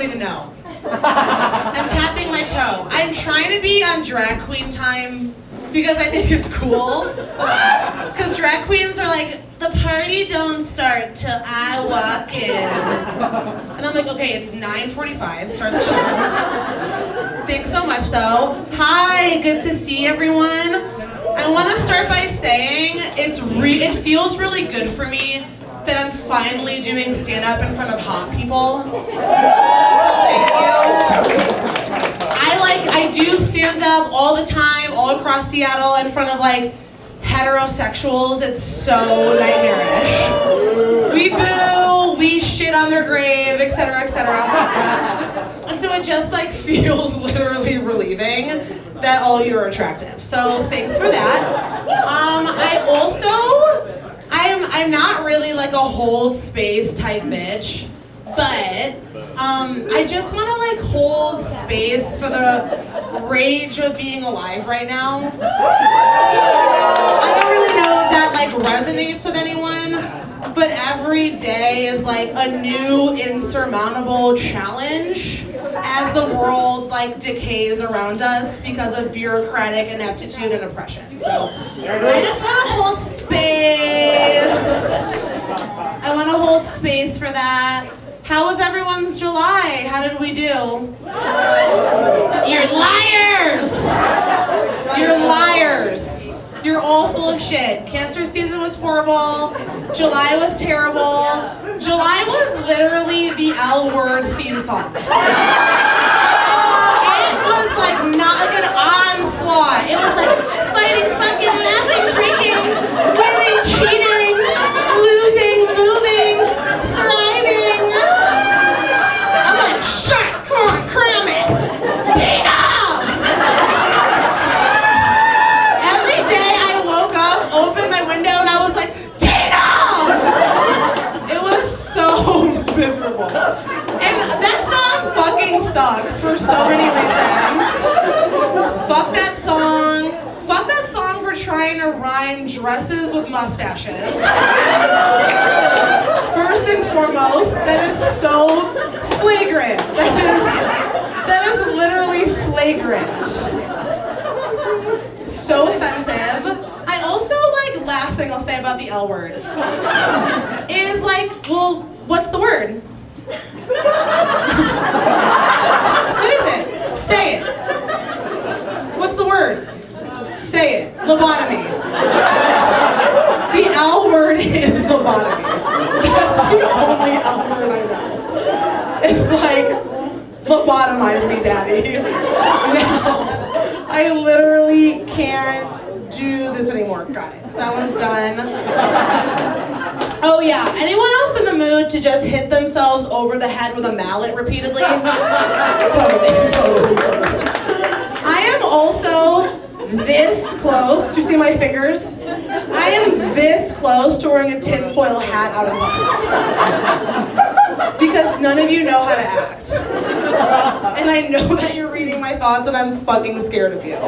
everybody to know. I'm tapping my toe. I'm trying to be on drag queen time because I think it's cool. Because drag queens are like, the party don't start till I walk in. And I'm like, okay, it's 9:45, start the show. Thanks so much though. Hi, good to see everyone. I want to start by saying it feels really good for me that I'm finally doing stand-up in front of hot people. So thank you. I do stand-up all the time, all across Seattle, in front of like heterosexuals. It's so nightmarish. We boo, we shit on their grave, etc., etc. And so it just like feels literally relieving that all you are attractive. So thanks for that. I'm not really like a hold space type bitch, but I just want to like hold space for the rage of being alive right now. I don't really know if that like resonates with anyone, but every day is like a new insurmountable challenge as the world like decays around us because of bureaucratic ineptitude and oppression. So I just want to hold space. I want to hold space for that. How was everyone's July? How did we do? You're liars! You're liars. You're all full of shit. Cancer season was horrible. July was terrible. July was literally the L Word theme song. It was like not like an onslaught. It was like fighting, fucking, laughing, drinking, winning, cheating, losing, moving, thriving. I'm like, shut, come on, cram it. Tina! Every day I woke up, opened my window, and I was like, Tina! It was so miserable. And that song fucking sucks for so many reasons. Fuck that song. Fuck that song for trying to rhyme dresses with mustaches. First and foremost, that is so flagrant. That is literally flagrant. So offensive. I also like, last thing I'll say about the L word is like, well, what's the word? What is it? Say it. What's the word? Say it. Lobotomy. The L word is lobotomy. That's the only L word I know. It's like, lobotomize me, daddy. Now, I literally can't do this anymore. Got it. So that one's done. Oh yeah, anyone else in the mood to just hit themselves over the head with a mallet repeatedly? Totally. I am also this close, do you see my fingers? I am this close to wearing a tinfoil hat out in public. Because none of you know how to act. And I know that you're reading my thoughts and I'm fucking scared of you.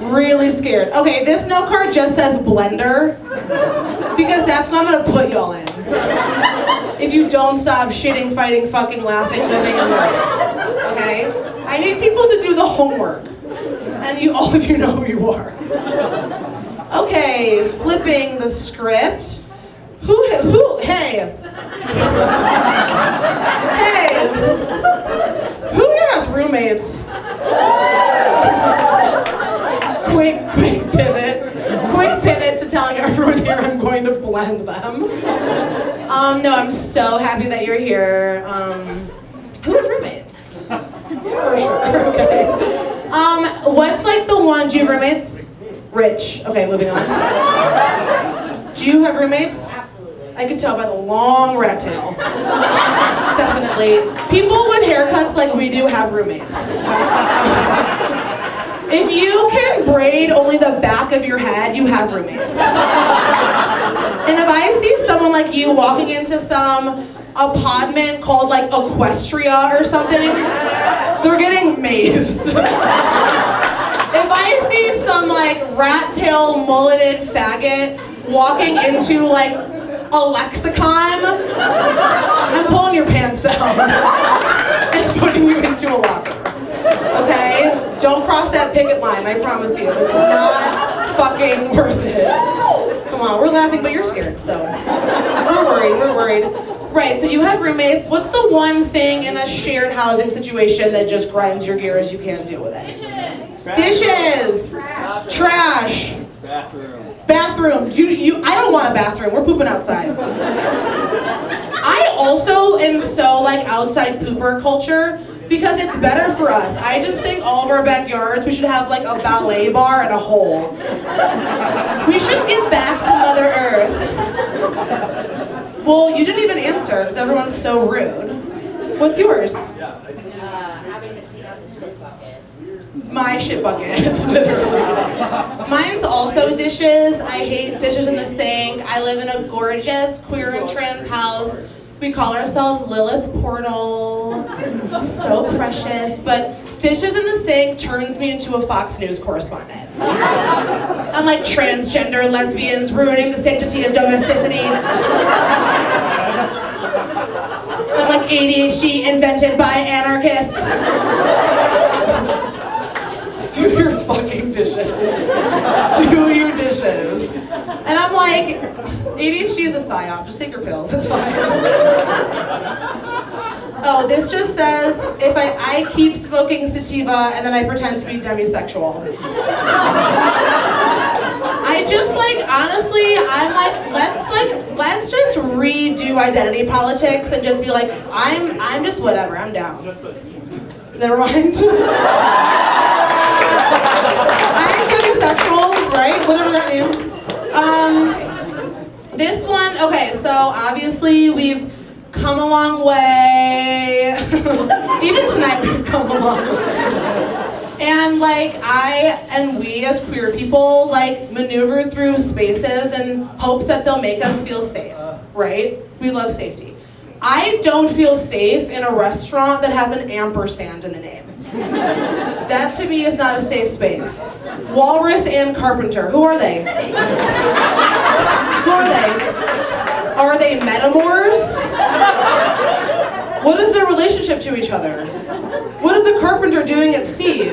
Really scared. Okay, this note card just says blender. Because that's what I'm gonna put y'all in. If you don't stop shitting, fighting, fucking, laughing, living, and learning. Okay? I need people to do the homework. And all of you know who you are. Okay, flipping the script. Hey. Hey. Who here has roommates? Quick pivot to telling everyone here I'm going to blend them. No, I'm so happy that you're here. Who has roommates? For sure, okay. What's like the one, do you have roommates? Rich. Okay, moving on. Do you have roommates? Absolutely. I could tell by the long rat tail. Definitely. People with haircuts like we do have roommates. If you can braid only the back of your head, you have roommates. And if I see someone like you walking into some apartment called like Equestria or something, they're getting mazed. If I see some like rat tail mulleted faggot walking into like a lexicon, I'm pulling your pants down and putting you into a locker. Okay? Don't cross that picket line, I promise you. It's not fucking worth it. Come on, we're laughing, but you're scared, so. We're worried. Right, so you have roommates. What's the one thing in a shared housing situation that just grinds your gears you can't deal with it? Dishes! Trash! Bathroom. I don't want a bathroom. We're pooping outside. I also am so like outside pooper culture because it's better for us. I just think all of our backyards, we should have like a ballet bar and a hole. We should give back to Mother Earth. Well, you didn't even answer because everyone's so rude. What's yours? Having to clean out the shit bucket. My shit bucket, literally. Mine's also dishes. I hate dishes in the sink. I live in a gorgeous queer and trans house. We call ourselves Lilith Portal. So precious. But dishes in the sink turns me into a Fox News correspondent. I'm like transgender lesbians ruining the sanctity of domesticity. I'm like ADHD invented by anarchists. Do your fucking dishes. Do your dishes. And I'm like, ADHD is a psyop. Just take your pills. It's fine. Oh, this just says, if I keep smoking sativa and then I pretend to be demisexual. I just like, honestly, I'm like, let's just redo identity politics and just be like, I'm just whatever, I'm down. Never mind. I'm demisexual, right? Whatever that means. This one, okay, so obviously we've come a long way. Even tonight we've come a long way. And like we as queer people like maneuver through spaces in hopes that they'll make us feel safe, right? We love safety. I don't feel safe in a restaurant that has an ampersand in the name. That to me is not a safe space. Walrus and Carpenter, who are they? Who are they? Are they metamors? What is their relationship to each other? What is the Carpenter doing at sea?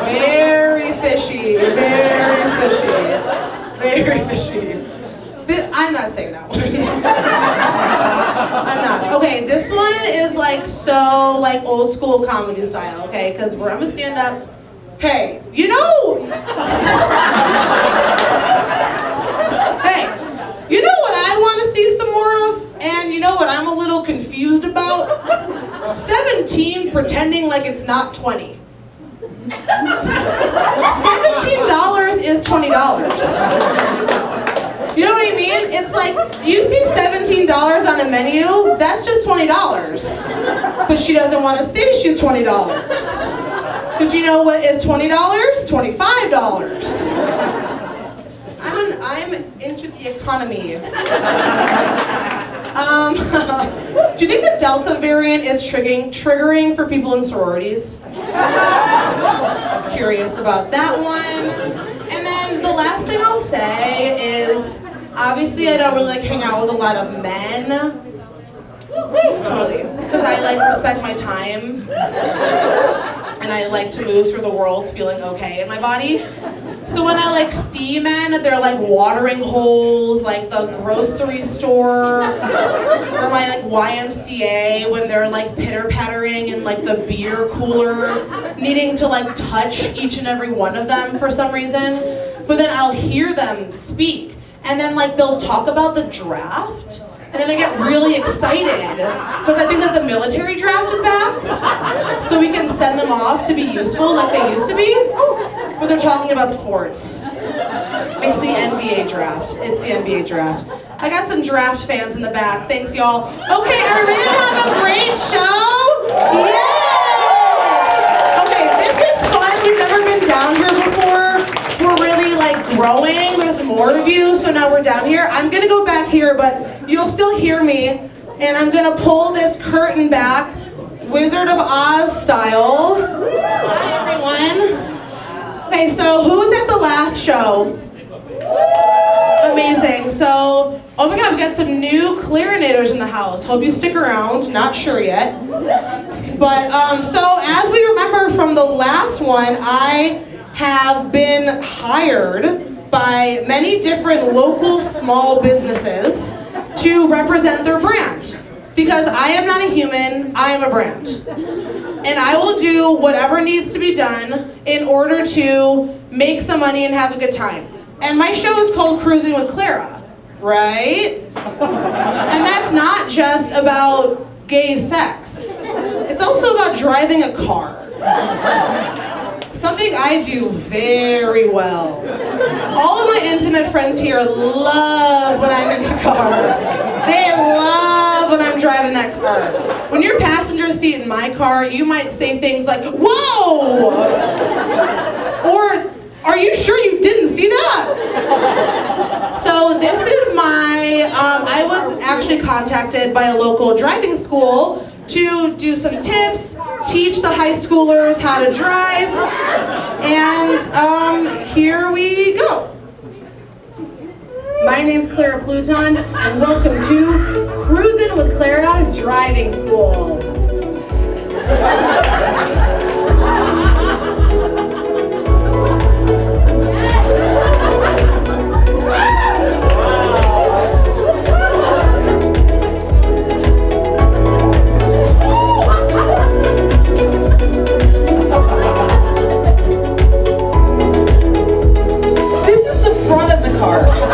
Very fishy, very fishy, very fishy. I'm not saying that one. I'm not. Okay, this one is like so like old school comedy style, okay? Because I'm gonna stand up. Hey, you know. Hey, you know what I want to see some more of? And you know what I'm a little confused about? 17 pretending like it's not 20. $17 is $20. You know what I mean? It's like, you see $17 on a menu, that's just $20. But she doesn't want to say she's $20. Because you know what is $20? $25. I'm into the economy. Do you think the Delta variant is triggering for people in sororities? Curious about that one. And then the last thing I'll say is, obviously I don't really like hang out with a lot of men. Totally. Because I like respect my time. And I like to move through the world feeling okay in my body. So when I like see men at their like watering holes, like the grocery store, or my like YMCA when they're like pitter-pattering in like the beer cooler, needing to like touch each and every one of them for some reason, but then I'll hear them speak, and then like they'll talk about the draft, and then I get really excited because I think that the military draft is back, so we can send them off to be useful like they used to be. But they're talking about sports. It's the NBA draft. It's the NBA draft. I got some draft fans in the back. Thanks, y'all. Okay, everybody have a great show. Yay! Okay, this is fun. We've never been down here before. We're really like growing. There's more of you, so now we're down here. I'm gonna go back here, but you'll still hear me. And I'm gonna pull this curtain back, Wizard of Oz style. Hi, everyone. Okay, so who was at the last show? Amazing. exciting. So, oh my God, we got some new clarineters in the house. Hope you stick around. Not sure yet. But so as we remember from the last one, I have been hired by many different local small businesses to represent their brand. Because I am not a human, I am a brand. And I will do whatever needs to be done in order to make some money and have a good time. And my show is called Cruisin with Clara, right? And that's not just about gay sex. It's also about driving a car. Something I do very well. All of my intimate friends here love when I'm in the car. They love when I'm driving that car. When you're passenger seat in my car, you might say things like, "Whoa!" Or, "Are you sure you didn't see that?" So this is my, I was actually contacted by a local driving school to do some tips, teach the high schoolers how to drive, and here we go. My name's Clara Pluton, and welcome to Cruisin with Clara Driving School.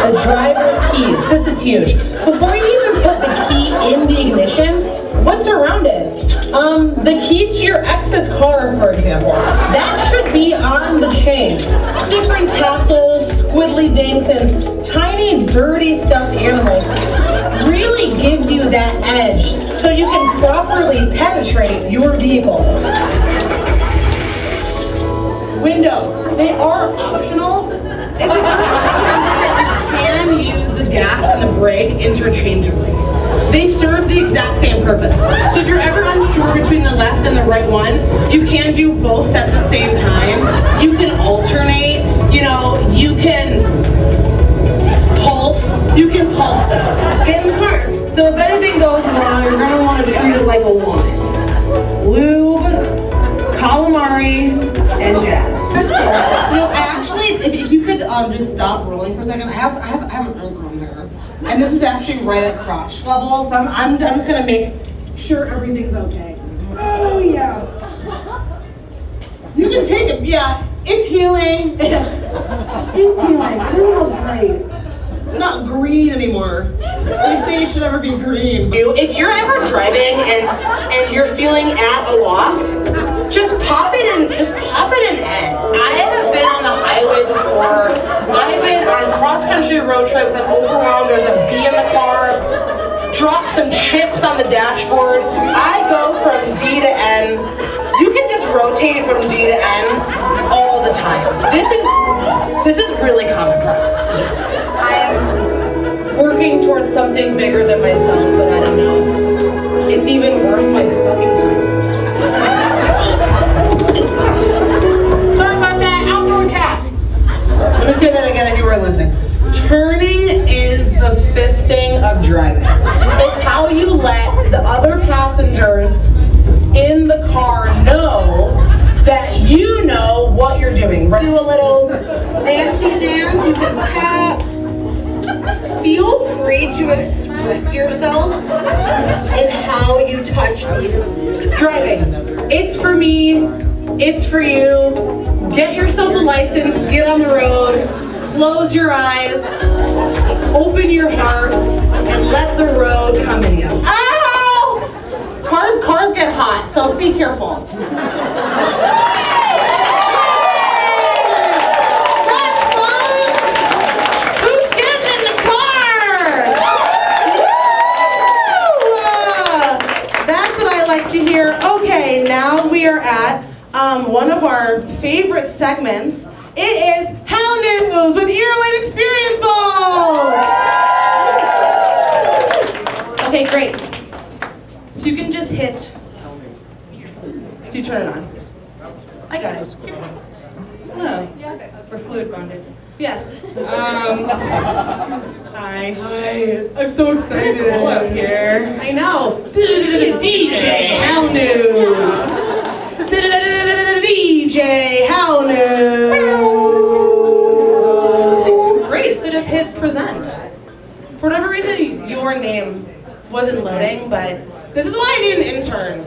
The driver's keys. This is huge. Before you even put the key in the ignition, what's around it? The key to your ex's car, for example. That should be on the chain. Different tassels, squiddly dinks, and tiny, dirty stuffed animals really gives you that edge so you can properly penetrate your vehicle. Windows. They are optional. It's can use the gas and the brake interchangeably. They serve the exact same purpose. So if you're ever unsure between the left and the right one, you can do both at the same time. You can alternate, you can pulse them. Get in the car. So if anything goes wrong, you're gonna want to treat it like a woman. Lube, calamari, and jazz. If you could just stop rolling for a second. I have an on here, and this is actually right at crotch level. So I'm just gonna make sure everything's okay. Oh yeah. You can take it. Yeah, it's healing. It's healing. Oh great. It's not green anymore. They say it should never be green. If you're ever driving and you're feeling at a loss, just pop it in Ed. I have been on the highway before. I've been on cross-country road trips. I'm overwhelmed. There's a bee in the car. Drop some chips on the dashboard. I go from D to N. You can just rotate from D to N all the time. This is really common practice to just do this. I am working towards something bigger than myself, but I don't know if it's even worth my fucking time sometimes. Sorry about that, outdoor cat. Let me say that again if you weren't listening. Turning is the fisting of driving. It's how you let the other passengers in the car know that you know what you're doing. Do a little dancey dance, you can tap. Feel free to express yourself in how you touch these. Driving. It's for me, it's for you. Get yourself a license, get on the road, close your eyes, open your heart, and let the road come in you. Ow! Cars get hot, so be careful. That's fun! Who's getting in the car? Woo! That's what I like to hear. Okay, now we are at one of our favorite segments. It is How News with Erowid Experience Vaults! Okay, great. So you can just hit. Do you turn it on? I got it. Hello. We're fluid bonded. Yes. Hi. Hi. Hi, I'm so excited. Cool up here. I know. DJ How News. DJ How News. Great, so just hit present. For whatever reason, your name wasn't loading, but this is why I need an intern.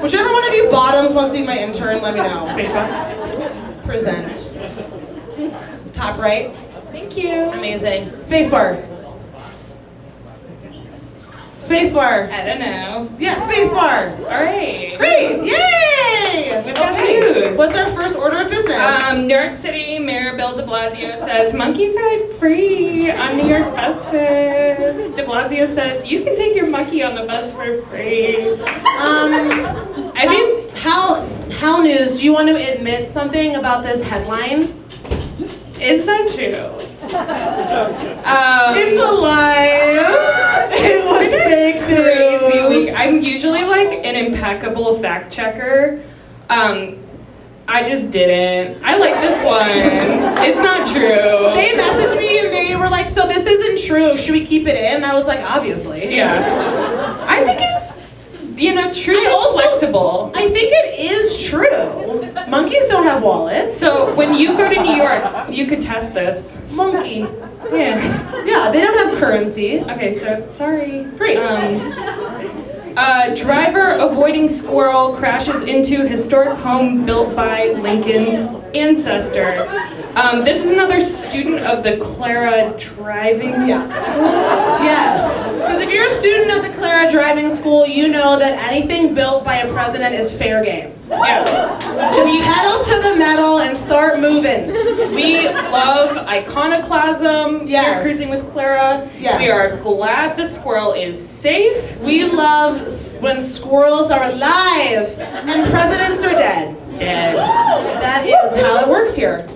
Whichever one of you bottoms wants to be my intern, let me know. Spacebar. Present. Top right. Thank you. Amazing. Spacebar. Spacebar. I don't know. Yeah, spacebar. All right. Great. Yay! We've got news. What's our first order of business? New York City Mayor Bill de Blasio says monkeys ride free on New York buses. De Blasio says you can take your monkey on the bus for free. How news, do you want to admit something about this headline? Is that true? It's a lie. It was fake Crazy news. week. I'm usually like an impeccable fact checker. I just didn't. I like this one. It's not true. They messaged me and they were like, so this isn't true. Should we keep it in? And I was like, obviously. Yeah. I think it's, true is flexible. I think it is true. Monkeys don't have wallets. So when you go to New York, you could test this. Monkey. Yeah. Yeah, they don't have currency. Okay, so sorry. Great. Driver avoiding squirrel crashes into historic home built by Lincoln's ancestor. This is another student of the Clara driving school. Yes. Because if you're a student of the Clara driving school, you know that anything built by a president is fair game. Yeah. Just pedal to the metal and start moving. We love iconoclasm. Yes. We're cruising with Clara. Yes. We are glad the squirrel is safe. We love when squirrels are alive and presidents are dead. Dead. That is how it works here.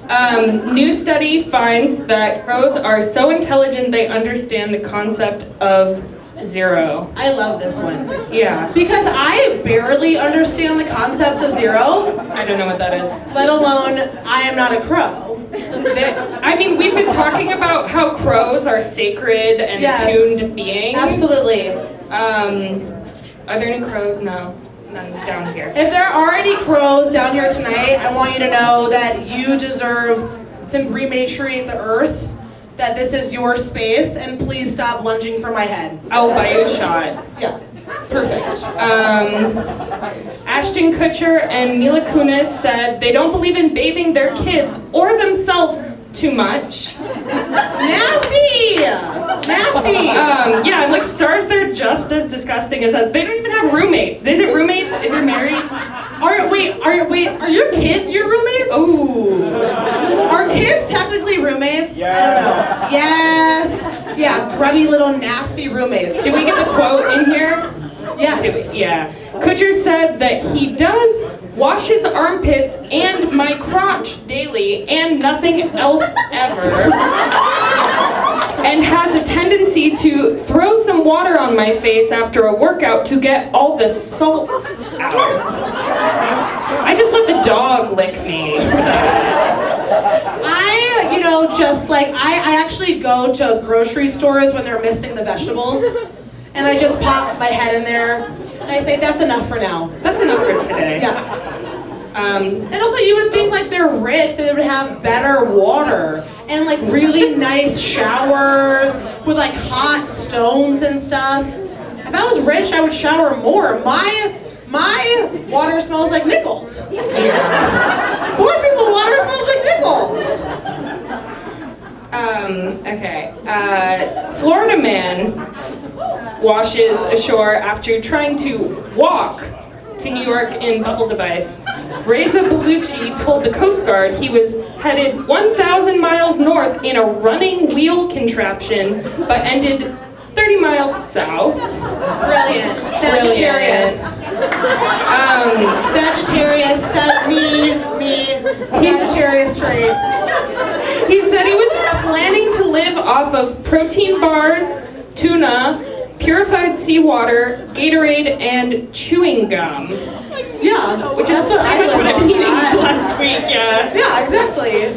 New study finds that crows are so intelligent they understand the concept of zero. I love this one. Yeah. Because I barely understand the concept of zero, I don't know what that is. let alone I am not a crow. We've been talking about how crows are sacred and Yes. attuned beings. Absolutely. Are there any crows? No. None down here. If there are any crows down here tonight, I want you to know that you deserve to rematriate the earth, that this is your space, and please stop lunging for my head. I'll buy you a shot. Yeah, perfect. Ashton Kutcher and Mila Kunis said they don't believe in bathing their kids or themselves too much. Nasty! Nasty! Yeah, and like stars, they're just as disgusting as us. They don't even have roommates. Is it roommates if you're married? Are your kids your roommates? Ooh. Are kids technically roommates? Yeah. I don't know. Yes. Yeah, grubby little nasty roommates. Did we get the quote in here? Yes. Yeah. Kutcher said that he does wash his armpits and my crotch daily and nothing else ever. And has a tendency to throw some water on my face after a workout to get all the salts out. I just let the dog lick me. I actually go to grocery stores when they're missing the vegetables, and I just pop my head in there, and I say, that's enough for now. That's enough for today. Yeah. And also you would think like they're rich, that they would have better water, and like really nice showers with like hot stones and stuff. If I was rich, I would shower more. My water smells like nickels. Yeah. Poor people water smells like nickels. Okay. Florida man washes ashore after trying to walk to New York in bubble device. Reza Bellucci told the Coast Guard he was headed 1,000 miles north in a running wheel contraption, but ended 30 miles south. Brilliant. Sagittarius. Sagittarius, Sagittarius trait. He said he was planning to live off of protein bars, tuna, purified seawater, Gatorade, and chewing gum. Yeah, Which is that's what pretty much what I've been eating I last week, yeah. Yeah, exactly.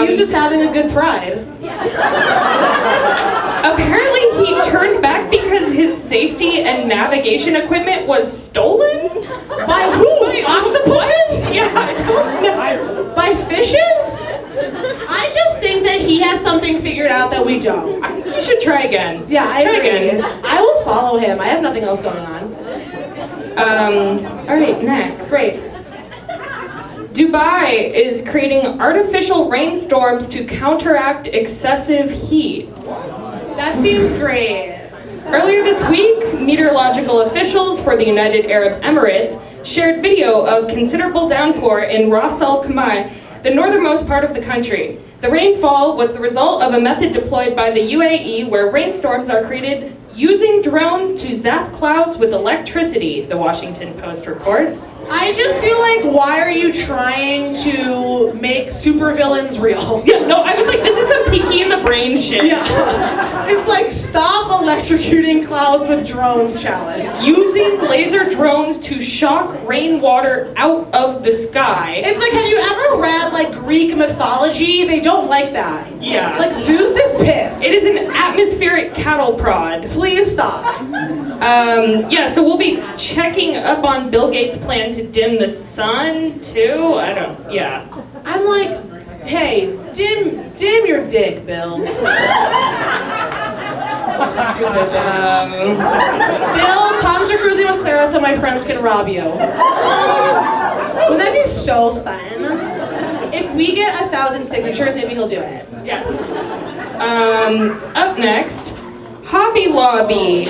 He was just having a good pride. Apparently he turned back because his safety and navigation equipment was stolen? By who? Octopuses? Yeah, I don't know. By fishes? I just think that he has something figured out that we don't. We should try again. Yeah, I Try agree. again. I will follow him. I have nothing else going on. All right, next. Great. Dubai is creating artificial rainstorms to counteract excessive heat. That seems great. Earlier this week, meteorological officials for the United Arab Emirates shared video of considerable downpour in Ras Al Khaimah, the northernmost part of the country. The rainfall was the result of a method deployed by the UAE where rainstorms are created using drones to zap clouds with electricity, the Washington Post reports. I just feel like, why are you trying to make supervillains real? Yeah, no, I was like, this is some Pinky in the Brain shit. Yeah. It's like, stop electrocuting clouds with drones challenge. Using laser drones to shock rainwater out of the sky. It's like, have you ever read like Greek mythology? They don't like that. Yeah. Like, Zeus is pissed. It is an atmospheric cattle prod. Please stop. Yeah, so we'll be checking up on Bill Gates' plan to dim the sun too. Yeah. I'm like, hey, dim your dick, Bill. Stupid bitch. Bill, come to Cruisin with Clara so my friends can rob you. Wouldn't that be so fun? If we get 1,000 signatures, maybe he'll do it. Yes. Up next, Hobby Lobby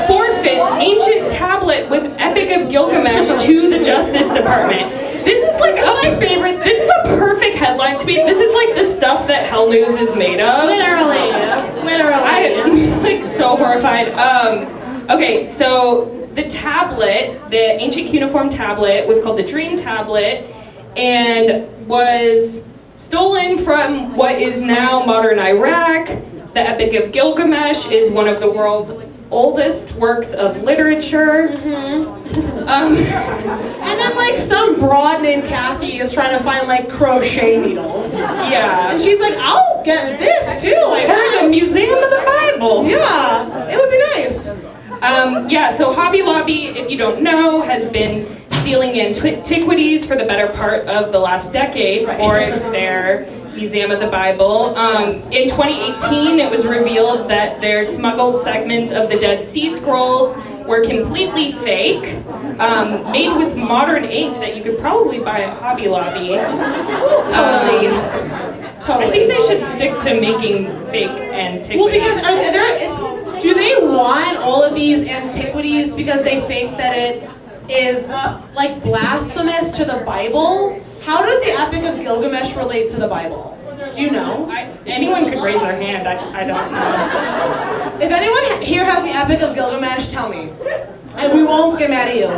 forfeits ancient tablet with Epic of Gilgamesh to the Justice Department. This is like my favorite thing. This is a perfect headline to me. This is like the stuff that Hell News is made of. Literally. I'm like so horrified. Okay, so the tablet, the ancient cuneiform tablet, was called the Dream Tablet, and was stolen from what is now modern Iraq. The Epic of Gilgamesh is one of the world's oldest works of literature. And then like some broad named Kathy is trying to find like crochet needles. Yeah. And she's like, I'll get this too. Like, There's a museum of the Bible. Yeah, it would be nice. Yeah, so Hobby Lobby, if you don't know, has been stealing antiquities for the better part of the last decade for their Museum of the Bible. In 2018, it was revealed that their smuggled segments of the Dead Sea Scrolls were completely fake, made with modern ink that you could probably buy at Hobby Lobby. Totally. I think they should stick to making fake antiquities. Well, because do they want all of these antiquities because they think that it is like blasphemous to the Bible? How does the Epic of Gilgamesh relate to the Bible? Do you know? Anyone could raise their hand. I don't know. If anyone here has the Epic of Gilgamesh, tell me. And we won't get mad at you.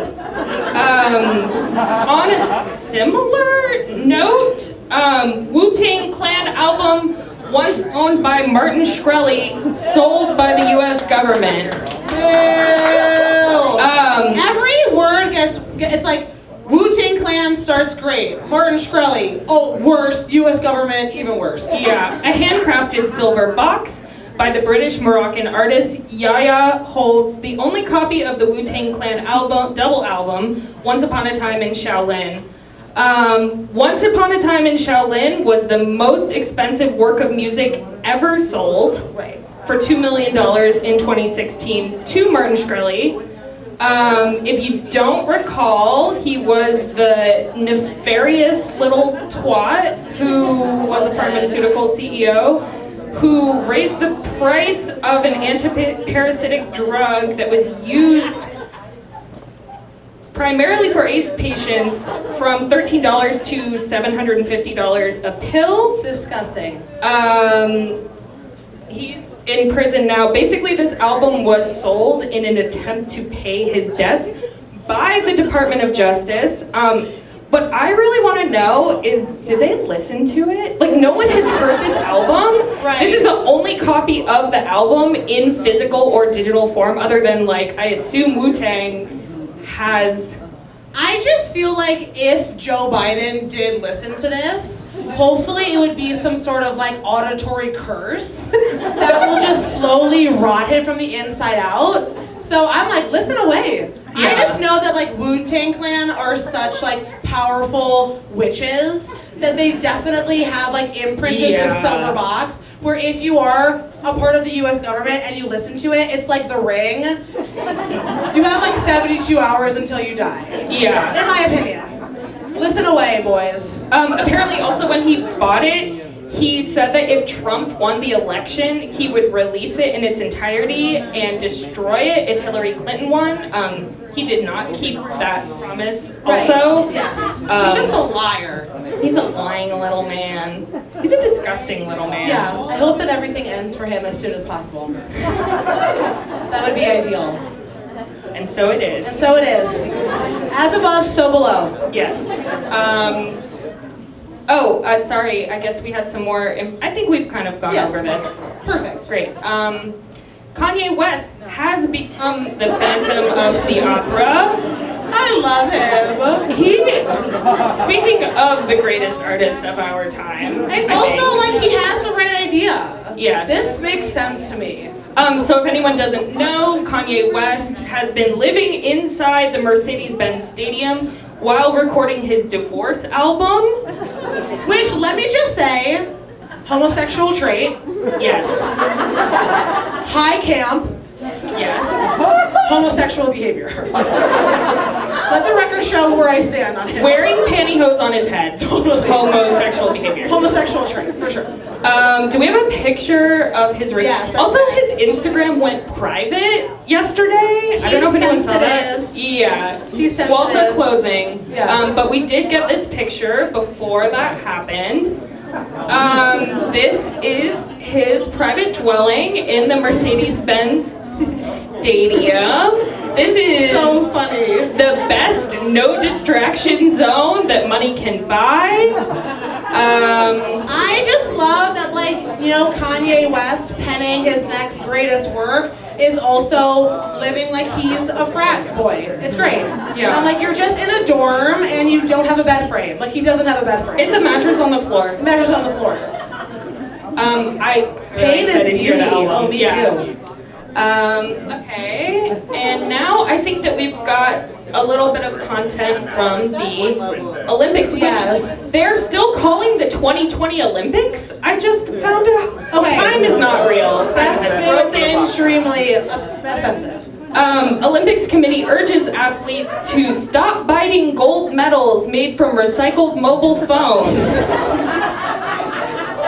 On a similar note, Wu-Tang Clan album, once owned by Martin Shkreli, sold by the U.S. government. Every word it's like, Wu-Tang Clan starts great. Martin Shkreli, oh, worse. U.S. government, even worse. Yeah, a handcrafted silver box by the British-Moroccan artist Yahya holds the only copy of the Wu-Tang Clan double album, Once Upon a Time in Shaolin. Once Upon a Time in Shaolin was the most expensive work of music ever sold for $2 million in 2016 to Martin Shkreli. If you don't recall, he was the nefarious little twat who was a pharmaceutical CEO who raised the price of an antiparasitic drug that was used primarily for AIDS patients from $13 to $750 a pill. Disgusting. He's in prison now. Basically, this album was sold in an attempt to pay his debts by the Department of Justice. What I really want to know is, did they listen to it? Like, no one has heard this album. Right. This is the only copy of the album in physical or digital form, other than, like, I assume Wu-Tang has. I just feel like if Joe Biden did listen to this, hopefully it would be some sort of like auditory curse that will just slowly literally rot him from the inside out. So I'm like, listen away. Yeah. I just know that like Wu-Tang Clan are such like powerful witches that they definitely have like imprinted this silver box where if you are a part of the US government and you listen to it, it's like The Ring. You have like 72 hours until you die. Yeah. In my opinion. Listen away, boys. Apparently also when he bought it, he said that if Trump won the election, he would release it in its entirety and destroy it if Hillary Clinton won. He did not keep that promise also. Right. Yes. He's just a liar. He's a lying little man. He's a disgusting little man. Yeah, I hope that everything ends for him as soon as possible. That would be ideal. And so it is. And so it is. As above, so below. Yes. Sorry, I guess we had some more. I think we've kind of gone over this. Perfect. Great. Kanye West has become the Phantom of the Opera. I love him. Speaking of the greatest artist of our time. It's also like he has the right idea. Yes. This makes sense to me. So if anyone doesn't know, Kanye West has been living inside the Mercedes-Benz Stadium while recording his divorce album. Which, let me just say, homosexual trait. Yes. High camp. Yes. Homosexual behavior. Let the record show where I stand on him. Wearing pantyhose on his head. Totally. Homosexual behavior. Homosexual trait, for sure. Do we have a picture of his ring? Yes. Also, his Instagram went private yesterday. I don't know if anyone saw that. Yeah. He's sensitive. Walls are closing. Yes. But we did get this picture before that happened. This is his private dwelling in the Mercedes-Benz Stadium. This is so funny. The best no distraction zone that money can buy. I just love that, like, you know, Kanye West penning his next greatest work is also living like he's a frat boy. It's great. Yeah. I'm like, you're just in a dorm and you don't have a bed frame. Like, he doesn't have a bed frame. It's a mattress on the floor. The mattress on the floor. Pain is beauty. Oh, me too. Okay, and now I think that we've got a little bit of content from the Olympics, which they're still calling the 2020 Olympics. I just found out time is not real. That's extremely offensive. Olympics committee urges athletes to stop biting gold medals made from recycled mobile phones.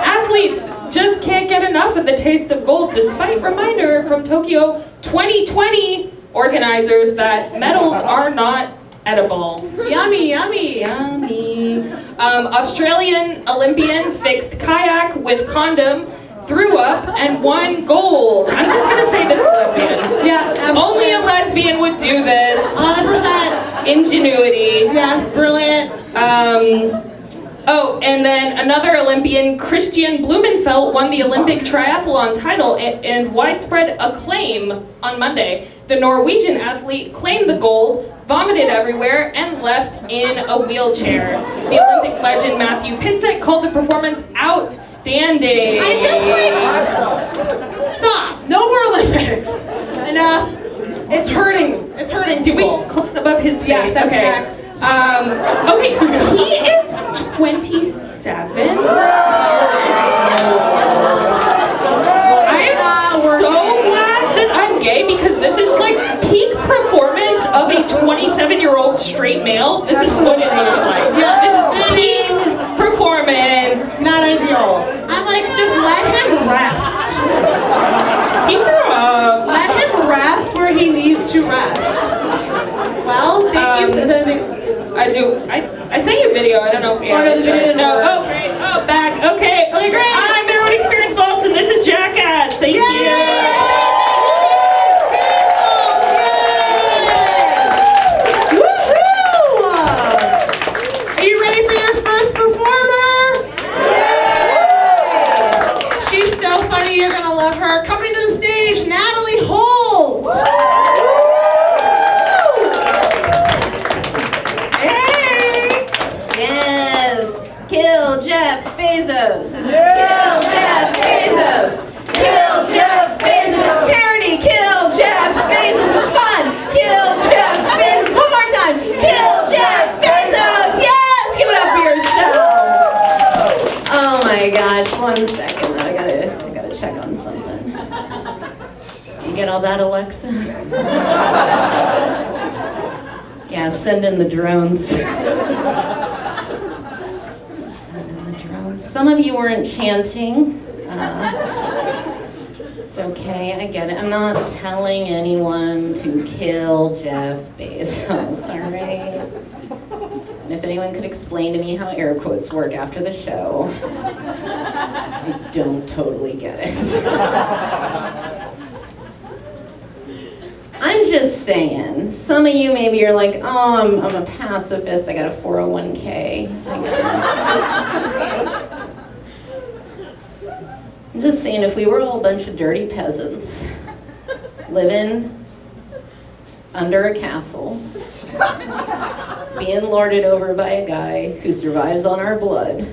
Athletes just can't get enough of the taste of gold, despite reminder from Tokyo 2020 organizers that medals are not edible. Yummy, yummy. Yummy. Australian Olympian fixed kayak with condom, threw up, and won gold. I'm just gonna say this lesbian. Yeah, absolutely. Only a lesbian would do this. 100%. Ingenuity. Yes, brilliant. And then another Olympian, Christian Blumenfeld, won the Olympic triathlon title and widespread acclaim on Monday. The Norwegian athlete claimed the gold, vomited everywhere, and left in a wheelchair. The Olympic legend Matthew Pinsett called the performance outstanding. I just like, stop. No more Olympics. Enough. It's hurting. It's hurting. Did we close above his face? Yes, that's okay. next. He is 27. I am so glad that I'm gay because this is like peak performance of a 27-year-old straight male. This is what it looks like. This is peak performance. Not ideal. I'm like, just let him rest. He threw up. Let him rest where he needs to rest. Well, thank you. I sent you a video. I don't know if you No. Oh, great. Oh, back. Okay. Okay, great. I'm Erowid Experience Vaults, and this is Jackass. Thank you. Woohoo! Are you ready for your first performer? Yay! She's so funny. You're gonna love her. Coming to the stage, Natalie Holt. Yes, kill You get all that, Alexa? Yeah, send in the drones. Send in the drones. Some of you weren't chanting. It's okay, I get it. I'm not telling anyone to kill Jeff Bezos, all right? And if anyone could explain to me how air quotes work after the show, I don't totally get it. I'm just saying, some of you maybe are like, oh, I'm a pacifist, I got a 401k. I'm just saying, if we were all a bunch of dirty peasants living under a castle, being lorded over by a guy who survives on our blood,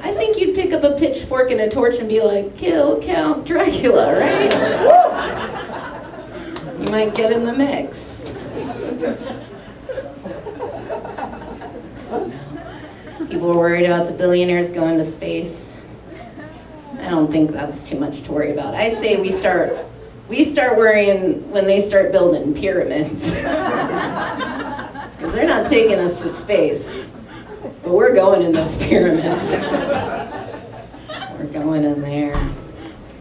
I think you'd pick up a pitchfork and a torch and be like, kill Count Dracula, right? You might get in the mix. People are worried about the billionaires going to space. I don't think that's too much to worry about. I say we start worrying when they start building pyramids. Because they're not taking us to space, but we're going in those pyramids. We're going in there.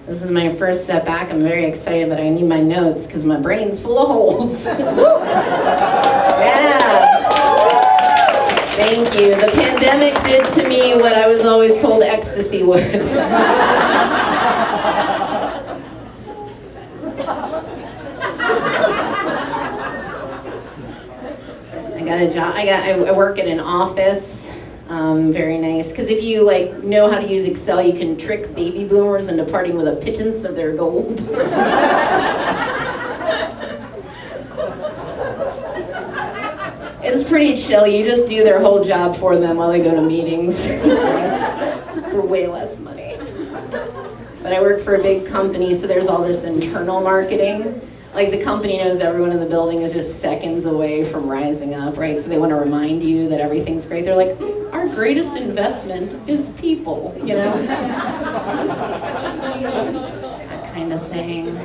This is my first step back. I'm very excited, but I need my notes because my brain's full of holes. Yeah. Thank you. The pandemic did to me what I was always told ecstasy would. I got a job. I work in an office. Very nice. Because if you know how to use Excel, you can trick baby boomers into parting with a pittance of their gold. It's pretty chill. You just do their whole job for them while they go to meetings. For way less money. But I work for a big company, so there's all this internal marketing. Like, the company knows everyone in the building is just seconds away from rising up, right? So they want to remind you that everything's great. They're like, our greatest investment is people, you know? That kind of thing.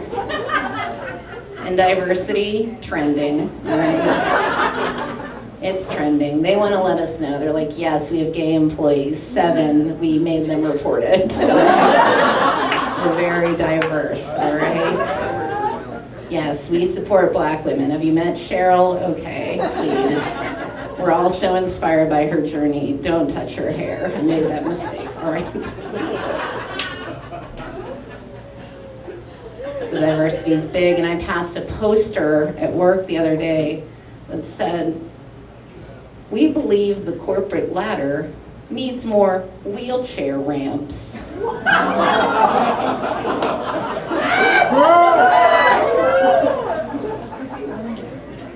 And diversity, trending, right? It's trending. They want to let us know. They're like, yes, we have gay employees. 7, we made them report it. We're very diverse, all right? Yes, we support Black women. Have you met Cheryl? Okay, please. We're all so inspired by her journey. Don't touch her hair. I made that mistake, all right? So diversity is big, and I passed a poster at work the other day that said, we believe the corporate ladder needs more wheelchair ramps.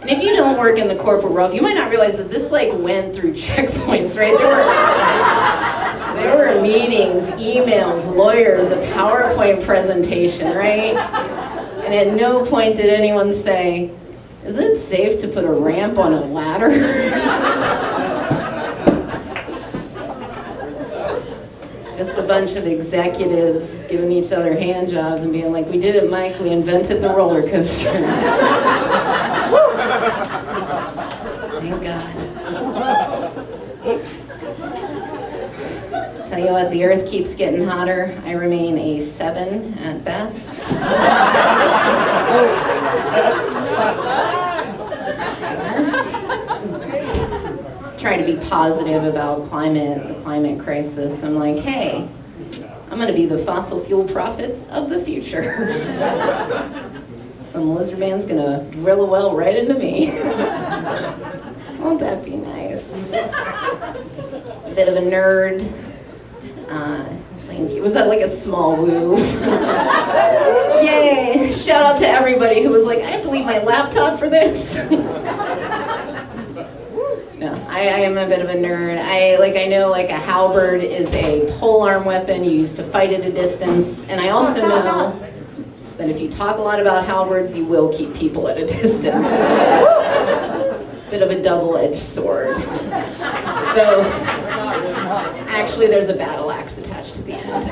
And if you don't work in the corporate world, you might not realize that this went through checkpoints, right? There were meetings, emails, lawyers, a PowerPoint presentation, right? And at no point did anyone say, is it safe to put a ramp on a ladder? Just a bunch of executives giving each other hand jobs and being like, we did it, Mike, we invented the roller coaster. Thank God. Tell you what, the earth keeps getting hotter. I remain a 7 at best. Try to be positive about the climate crisis. I'm like, hey, I'm gonna be the fossil fuel prophets of the future. Some lizard man's gonna drill a well right into me. Won't that be nice? A bit of a nerd. Thank you. Was that like a small woo? Yay! Shout out to everybody who was like, I have to leave my laptop for this. No, I am a bit of a nerd. I know a halberd is a polearm weapon you use to fight at a distance, and I also know that if you talk a lot about halberds, you will keep people at a distance. Bit of a double-edged sword. Though, actually, there's a battle axe attached to the end.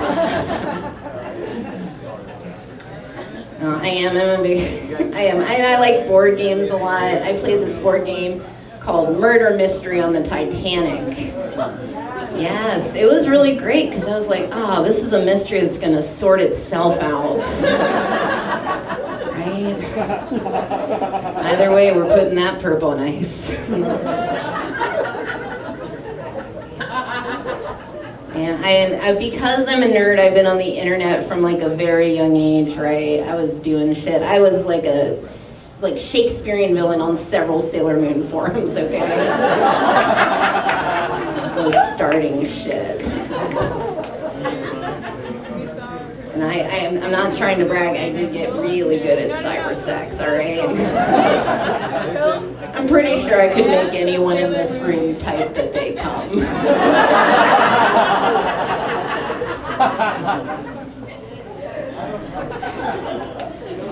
I like board games a lot. I played this board game called Murder Mystery on the Titanic. Yes, it was really great because I was like, oh, this is a mystery that's gonna sort itself out. Right? Either way, we're putting that purple on ice. And because I'm a nerd, I've been on the internet from like a very young age, right? I was doing shit. I was like a Shakespearean villain on several Sailor Moon forums, okay? I was starting shit. And I'm not trying to brag, I did get really good at cyber sex, all right? I'm pretty sure I could make anyone in this room type that they come.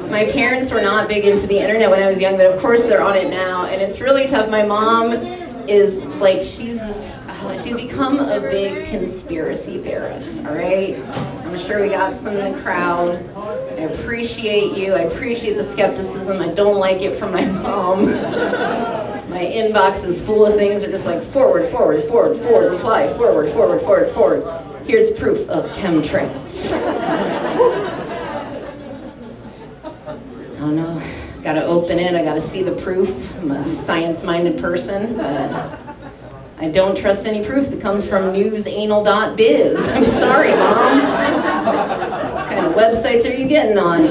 My parents were not big into the internet when I was young, but of course they're on it now, and it's really tough. My mom is like, she's become a big conspiracy theorist, all right? I'm sure we got some in the crowd. I appreciate you. I appreciate the skepticism. I don't like it from my mom. My inbox is full of things that are just like forward, reply, forward. Here's proof of chemtrails. I don't know. Gotta open it. I gotta see the proof. I'm a science-minded person, but I don't trust any proof that comes from newsanal.biz. I'm sorry, Mom. What kind of websites are you getting on?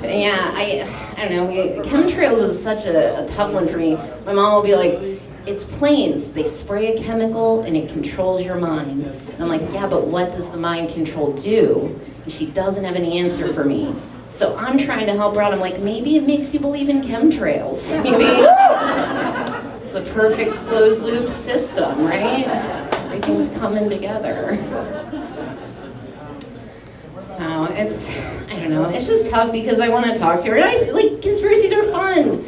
Yeah, I don't know. Chemtrails is such a tough one for me. My mom will be like, it's planes. They spray a chemical and it controls your mind. And I'm like, yeah, but what does the mind control do? And she doesn't have an answer for me. So I'm trying to help her out. I'm like, maybe it makes you believe in chemtrails. Maybe it's a perfect closed loop system, right? Everything's coming together. So I don't know, it's just tough because I want to talk to her. And conspiracies are fun.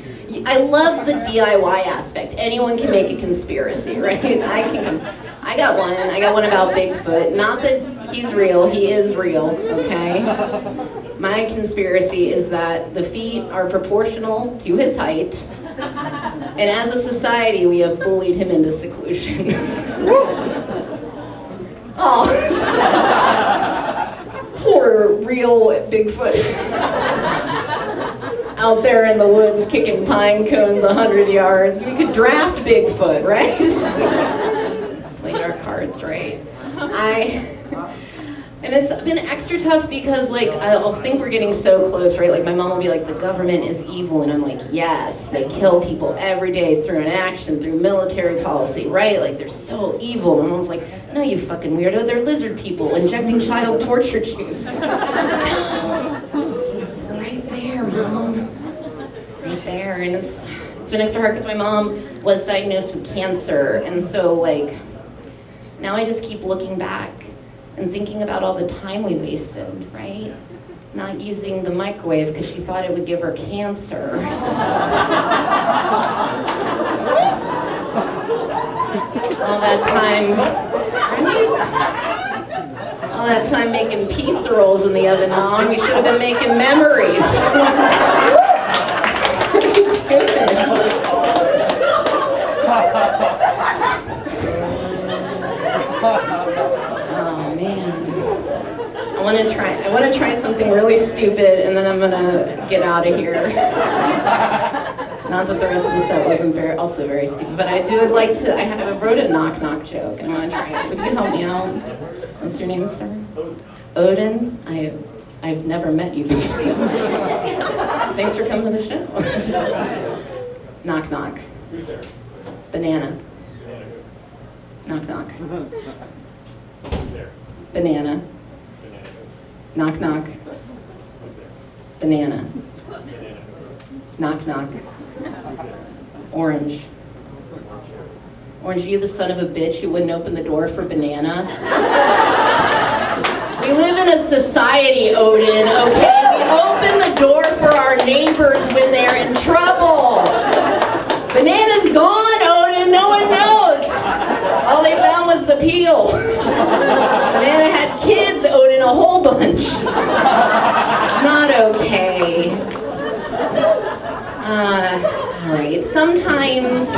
I love the DIY aspect. Anyone can make a conspiracy, right? I got one about Bigfoot. Not that he's real, he is real, okay? My conspiracy is that the feet are proportional to his height, and as a society, we have bullied him into seclusion. Oh, poor real Bigfoot. Out there in the woods kicking pine cones 100 yards. We could draft Bigfoot, right? Played our cards right. And it's been extra tough because I'll think we're getting so close, right? Like my mom will be like, the government is evil, and I'm like, yes, they kill people every day through an action, through military policy, right? Like they're so evil. My mom's like, no, you fucking weirdo, they're lizard people injecting child torture juice. Right there, Mom. Right there, and it's been extra hard because my mom was diagnosed with cancer, and so now I just keep looking back and thinking about all the time we wasted, right? Not using the microwave because she thought it would give her cancer. All that time, right? All that time making pizza rolls in the oven, Mom. We should have been making memories. Oh man. I want to try something really stupid, and then I'm gonna get out of here. Not that the rest of the set wasn't also very stupid, but I would like to. I wrote a knock-knock joke, and I want to try it. Would you help me out? What's your name, sir? Odin. I've never met you before. Thanks for coming to the show. Knock knock. Who's there? Banana. Knock knock. Who's there? Banana. Banana. Knock knock. Who's there? Banana. Banana. Knock knock. Who's there? Orange. Orange, you the son of a bitch who wouldn't open the door for Banana. We live in a society, Odin, okay? We open the door for our neighbors when they're in trouble. Banana's gone, Odin, no one knows. All they found was the peel. Banana had kids, Odin, a whole bunch. challenge. It's not okay. All right. Sometimes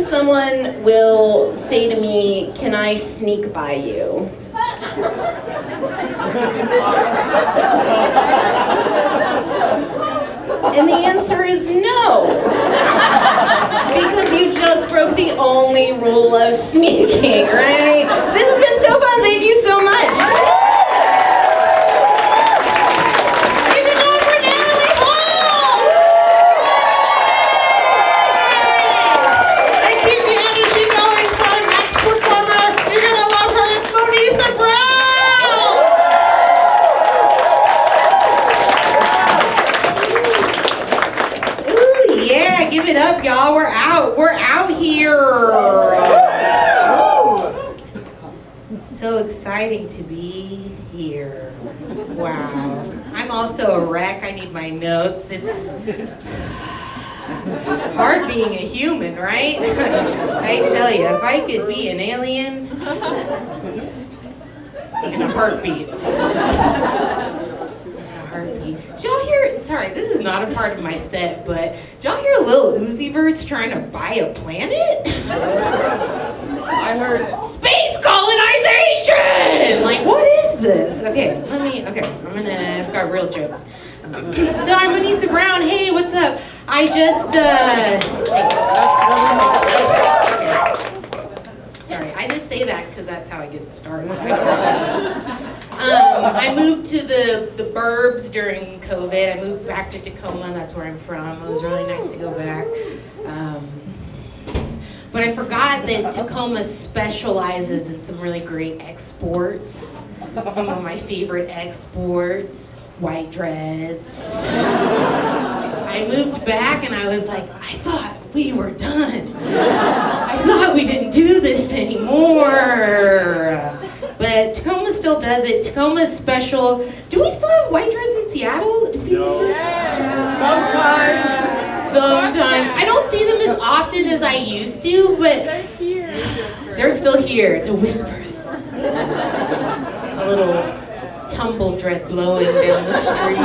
someone will say to me, "Can I sneak by you?" And the answer is no. Because you just broke the only rule of sneaking, right? This has been so fun. Thank you so much. Give it up for Natalie Holt! And keep the energy going for our next performer. You're gonna love her. It's Monisa Brown! Ooh, yeah, give it up, y'all. We're out here. So exciting to be here. Wow. I'm also a wreck. I need my notes. It's hard being a human, right? I tell you, if I could be an alien in a heartbeat. Did y'all hear, sorry, this is not a part of my set, but did y'all hear Lil Uzi Vert's trying to buy a planet? I heard it. Space colonization! Like, what is this? Okay, I've got real jokes. So I'm Monisa Brown. Hey, what's up? I just, Sorry, I just say that because that's how I get started. I moved to the burbs during COVID. I moved back to Tacoma. That's where I'm from. It was really nice to go back. But I forgot that Tacoma specializes in some really great exports. Some of my favorite exports, white dreads. I moved back and I was like, I thought we were done. I thought we didn't do this anymore. But Tacoma still does it. Tacoma's special. Do we still have white dreads in Seattle? Do people still? Sometimes. I don't see them as often as I used to, but they're still here. The whispers. A little tumble dread blowing down the street.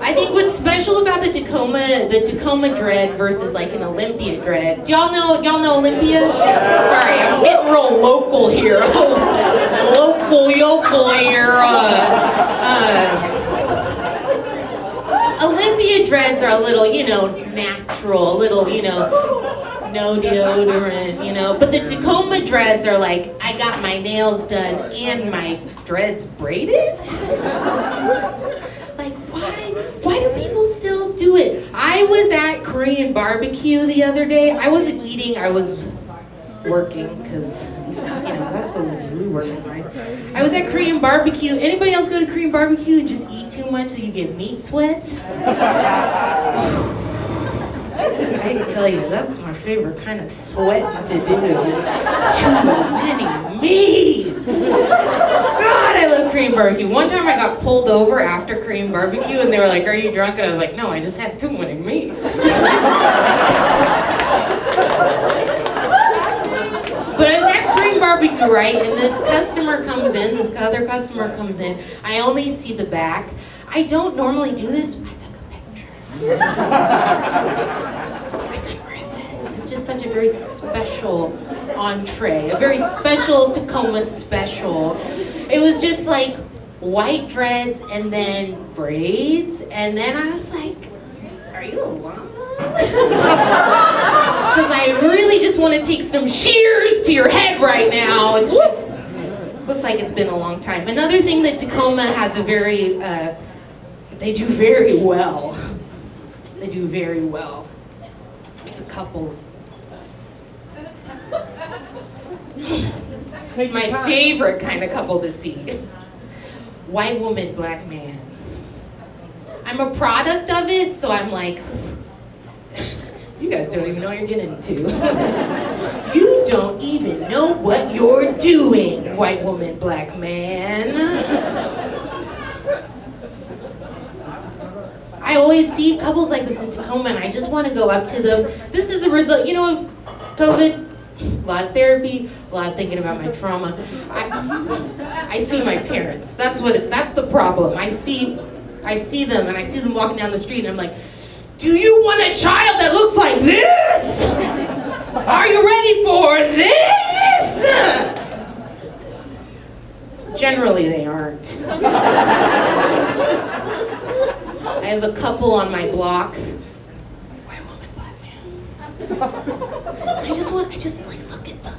I think what's special about the Tacoma dread versus like an Olympia dread. Do y'all know Olympia? Sorry, I'm getting real local here. Local yokel here. Olympia dreads are a little, natural, a little, no deodorant, but the Tacoma dreads are like, I got my nails done and my dreads braided? Like, why do people still do it? I was at Korean barbecue the other day. I wasn't eating, I was working, because, that's what we do, we work in life. I was at Korean barbecue. Anybody else go to Korean barbecue and just eat too much so you get meat sweats? I tell you, that's my favorite kind of sweating to do. Too many meats. God, I love Korean barbecue. One time I got pulled over after Korean barbecue and they were like, "Are you drunk?" And I was like, "No, I just had too many meats." But I was at Korean barbecue, right? And this other customer comes in. I only see the back. I don't normally do this, but I took a picture. I couldn't resist. It was just such a very special entree, a very special Tacoma special. It was just like white dreads and then braids, and then I was like, "Are you a llama?" Because I really just want to take some shears to your head right now. It's just, looks like it's been a long time. Another thing that Tacoma has they do very well. They do very well. It's a couple. My favorite kind of couple to see. White woman, black man. I'm a product of it, so I'm like, you guys don't even know what you're getting into. You don't even know what you're doing, white woman, black man. I always see couples like this in Tacoma and I just want to go up to them. This is a result, COVID, A lot of therapy, a lot of thinking about my trauma. I see my parents. That's the problem. I see them, and I see them walking down the street, and I'm like, do you want a child that looks like this? Are you ready for this? Generally, they aren't. I have a couple on my block. White woman, black man. I just like look at them.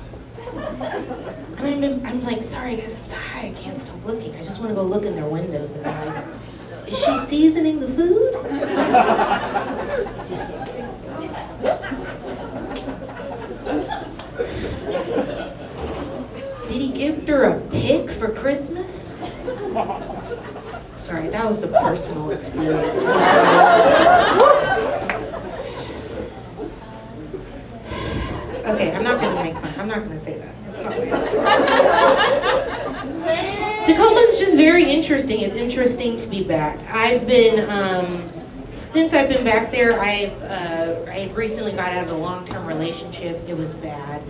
And I'm like, sorry guys, I'm sorry, I can't stop looking. I just want to go look in their windows and be like, is she seasoning the food? Did he gift her a pig for Christmas? Sorry, that was a personal experience. Okay, I'm not gonna say that. It's not nice. Tacoma's just very interesting. It's interesting to be back. I've been, since I've been back there, I recently got out of a long-term relationship. It was bad.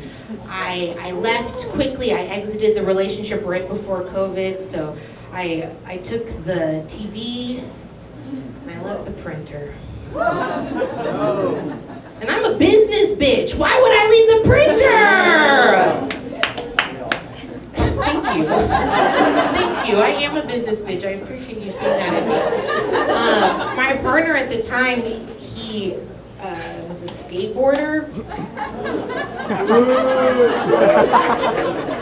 I left quickly. I exited the relationship right before COVID, so I took the TV and I left the printer. And I'm a business bitch. Why would I leave the printer? Thank you. Thank you. I am a business bitch. I appreciate you saying that in me. My partner at the time, he was a skateboarder.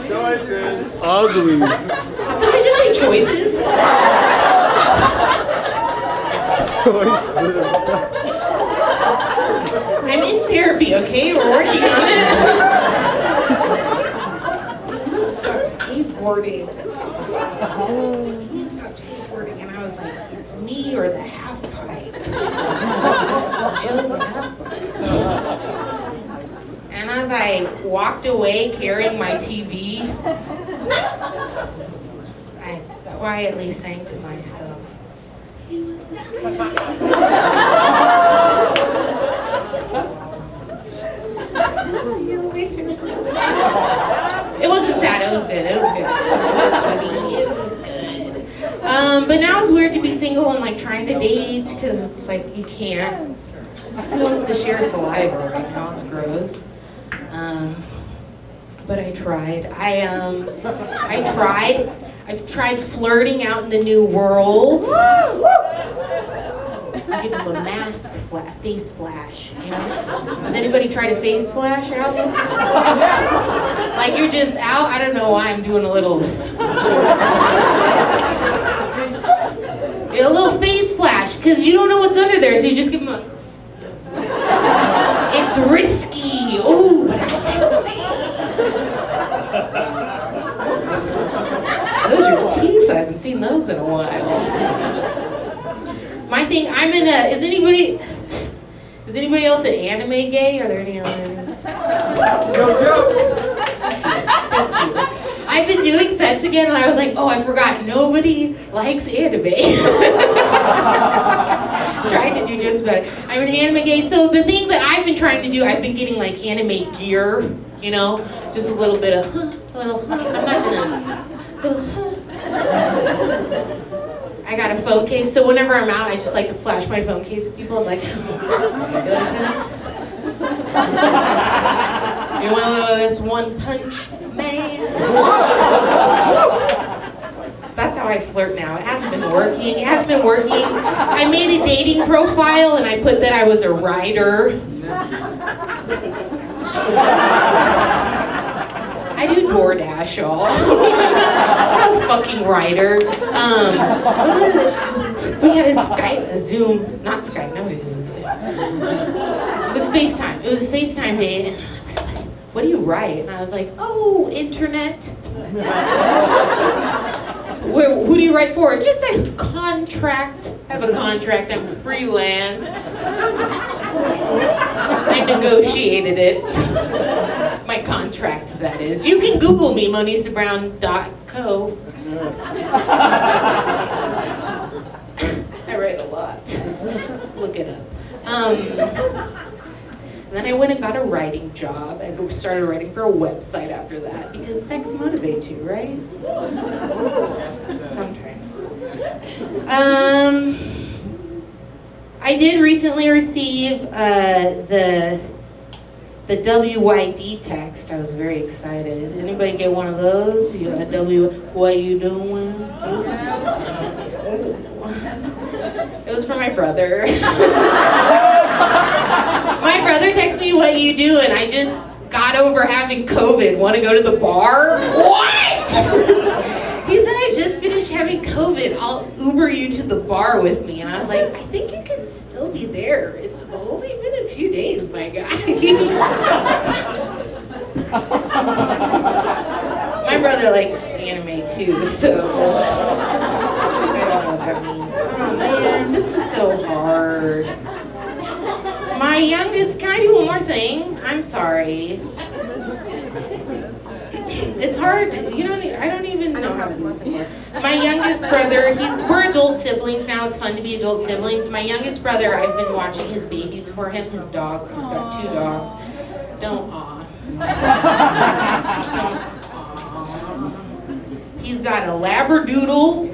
Choices. Ugly. Somebody just say choices. Choices. I'm in therapy, okay? We're working on it. Stop skateboarding. Stop skateboarding. And I was like, it's me or the half pipe. I chose the half pipe. And as I walked away carrying my TV, I quietly sang to myself, he was a See you later. It wasn't sad, it was good, it was good. It was good. But now it's weird to be single and like trying to date because it's like you can't. Who wants to share saliva right now? It's gross. But I tried. I've tried flirting out in the new world. Give them a face flash, you know? Has anybody tried a face flash out? Like you're just out, I don't know why I'm doing a little face flash, because you don't know what's under there, so you just give them a... It's risky, ooh, but it's sexy. Those are teeth, I haven't seen those in a while. My thing, is anybody else an anime gay? Are there any others? Joe. I've been doing sets again and I was like, oh, I forgot, nobody likes anime. Trying to do jokes about it. I'm an anime gay, so the thing that I've been trying to do, I've been getting like anime gear, you know? Just a little bit of, I'm not gonna, I got a phone case, so whenever I'm out, I just like to flash my phone case at people. I'm like, do you want a little of this One Punch Man? That's how I flirt now. It hasn't been working. I made a dating profile and I put that I was a writer. I do DoorDash, y'all. I'm a fucking writer. We had a Zoom, not Skype, nobody uses Zoom. It was FaceTime. It was a FaceTime date. And I was like, what do you write? And I was like, oh, internet. Who do you write for? Just a contract. I have a contract, I'm freelance. I negotiated it. My contract, that is. You can Google me, monisabrown.co. I write a lot. Look it up. And then I went and got a writing job. I started writing for a website after that because sex motivates you, right? Sometimes. I did recently receive the WYD text. I was very excited. Anybody get one of those? You got what you doing? It was from my brother. My brother texted me, what you doing? I just got over having COVID. Want to go to the bar? What? He said, I just finished having COVID. I'll Uber you to the bar with me. And I was like, I think you can still be there. It's only been a few days, my guy. My brother likes anime too, so I don't know what that means. Oh man, this is so hard. My youngest, can I do one more thing? I'm sorry. It's hard, I don't even know how to do this anymore. My youngest brother, we're adult siblings now, it's fun to be adult siblings. My youngest brother, I've been watching his babies for him, his dogs, he's got 2 dogs. Don't aw. Don't aw. He's got a Labradoodle.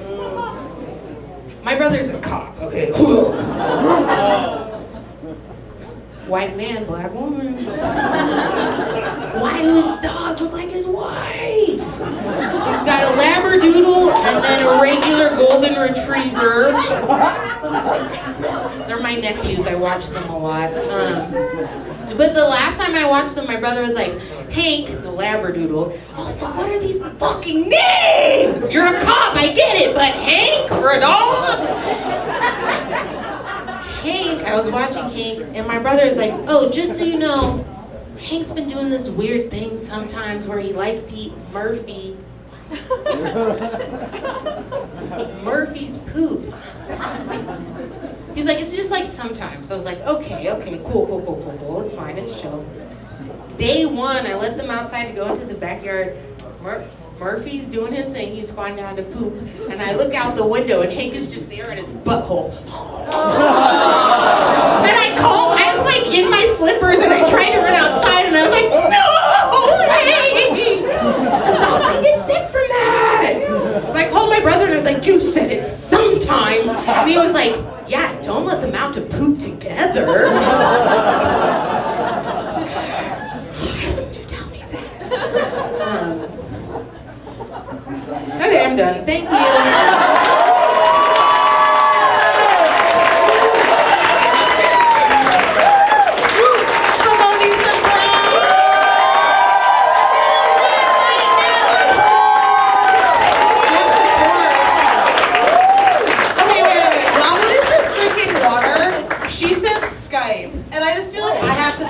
My brother's a cop, okay. White man, black woman. Why do his dogs look like his wife? He's got a Labradoodle and then a regular golden retriever. They're my nephews, I watch them a lot. But the last time I watched them, my brother was like, Hank, the Labradoodle. Also, what are these fucking names? You're a cop, I get it, but Hank for a dog? Hank, I was watching Hank, and my brother is like, oh, just so you know, Hank's been doing this weird thing sometimes where he likes to eat Murphy's poop. He's like, it's just like sometimes. I was like, okay, cool, it's fine, it's chill. Day 1, I let them outside to go into the backyard. Murphy's doing his thing, he's gone down to poop, and I look out the window and Hank is just there in his butthole. And I was like in my slippers and I tried to run outside and I was like, no, Hank! This dog's gonna get sick from that! And I called my brother and I was like, you said it sometimes! And he was like, yeah, don't let them out to poop together. Why wouldn't you tell me that? Okay, I'm done. Thank you.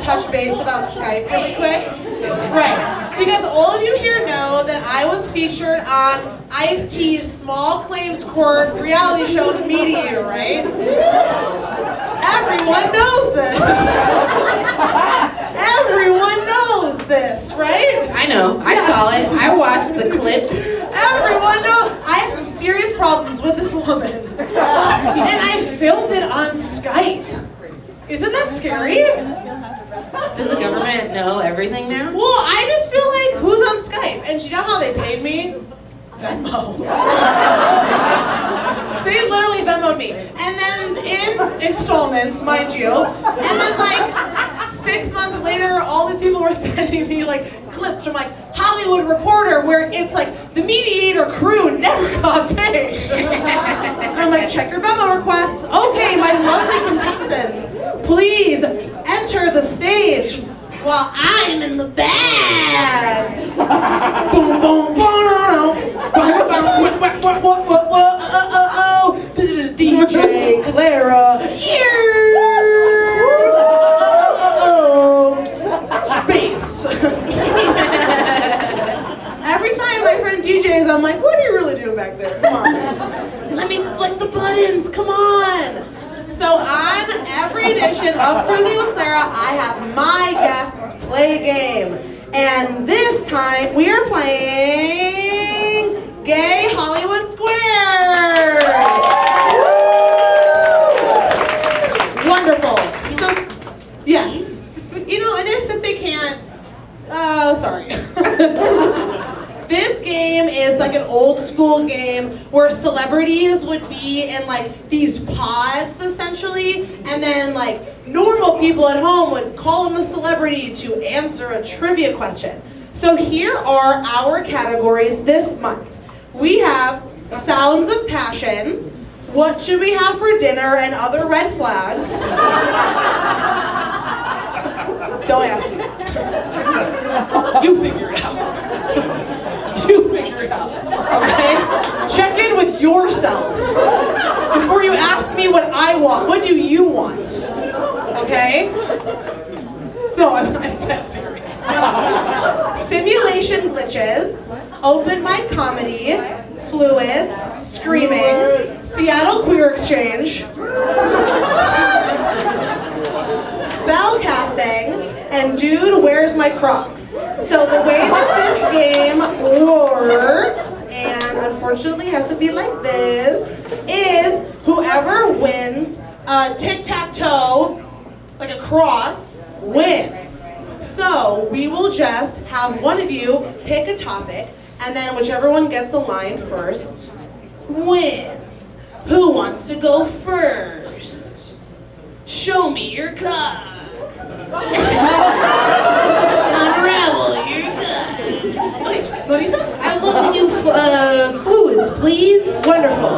Touch base about Skype really quick. Right. Because all of you here know that I was featured on Ice-T's Small Claims Court reality show, The Mediator, right? Everyone knows this. Everyone knows this, right? I know. I saw it. I watched the clip. Everyone knows. I have some serious problems with this woman. And I filmed it on Skype. Isn't that scary? Does the government know everything now? Well, I just feel like, who's on Skype? And you know how they paid me? Venmo. They literally Venmoed me. And then in installments, mind you. And then like 6 months later, all these people were sending me like clips from like Hollywood Reporter where it's like, the Mediator crew never got paid. And I'm like, check your Venmo requests. Okay, my lovely contestants, please enter the stage while I'm in the bag. Boom, boom, boom, DJ Clara. Space. Every time my friend DJs, I'm like, what are you really doing back there? Come on. Let me flick the buttons. Come on. So on every edition of Cruisin with Clara, I have my guests play a game. And this time we are playing Gay Hollywood Squares. Wonderful. So, yes. You know, game where celebrities would be in like these pods essentially, and then like normal people at home would call on the celebrity to answer a trivia question. So here are our categories this month. We have Sounds of Passion, What Should We Have for Dinner, and Other Red Flags. Don't ask me that. You figure it out. You figure it out, okay? Check in with yourself before you ask me what I want. What do you want, okay? So I'm dead serious. Simulation glitches, open mic comedy, fluids, screaming, Seattle Queer Exchange, spell casting, and Dude, Where's My Crocs? So the way that this game works, and unfortunately has to be like this, is whoever wins tic-tac-toe, like a cross, wins. So we will just have one of you pick a topic, and then whichever one gets a line first wins. Who wants to go first? Show me your cock. Unravel your cock. Okay, Monisa? I would love to do fluids, please. Wonderful.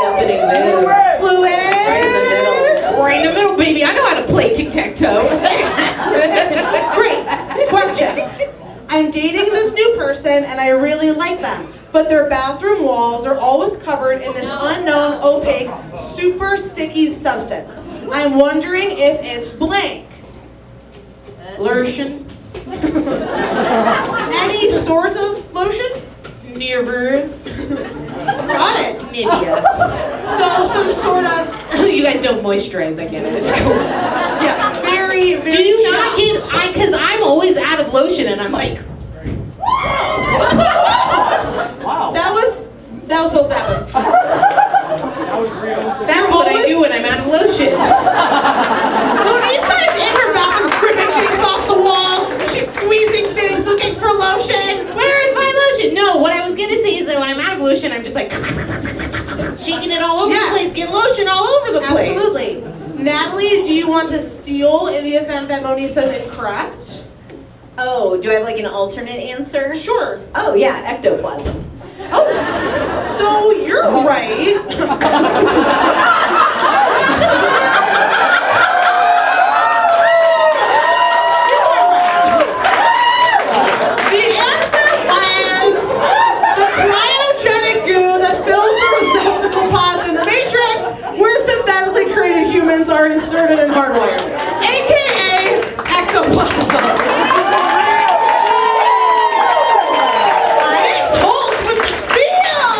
Opening move. Fluids. Right in the middle, baby. I know how to play tic-tac-toe. Great. Question. I'm dating this new person and I really like them, but their bathroom walls are always covered in this unknown, opaque, super sticky substance. I'm wondering if it's blank. Lotion. Any sort of lotion? Never. Got it. Nivea. So some sort of, You guys don't moisturize, I get it. It's cool. yeah, very, very Do you not chaste. get, because I'm always out of lotion and I'm like, That was supposed to happen. that's what I do when I'm out of lotion. Monisa is in her bathroom ripping things off the wall. She's squeezing things, looking for lotion. Where is my lotion? No, what I was gonna say is that when I'm out of lotion, I'm just like shaking it all over Yes. the place, get lotion all over the place. Absolutely. Natalie, do you want to steal in the event that Monisa is incorrect? Oh, do I have like an alternate answer? Sure. Oh yeah, ectoplasm. Oh, so you're right. The answer was the cryogenic goo that fills the receptacle pods in the Matrix where synthetically created humans are inserted and hardwired, aka ectoplasm. Thanks, Holt, with the steal!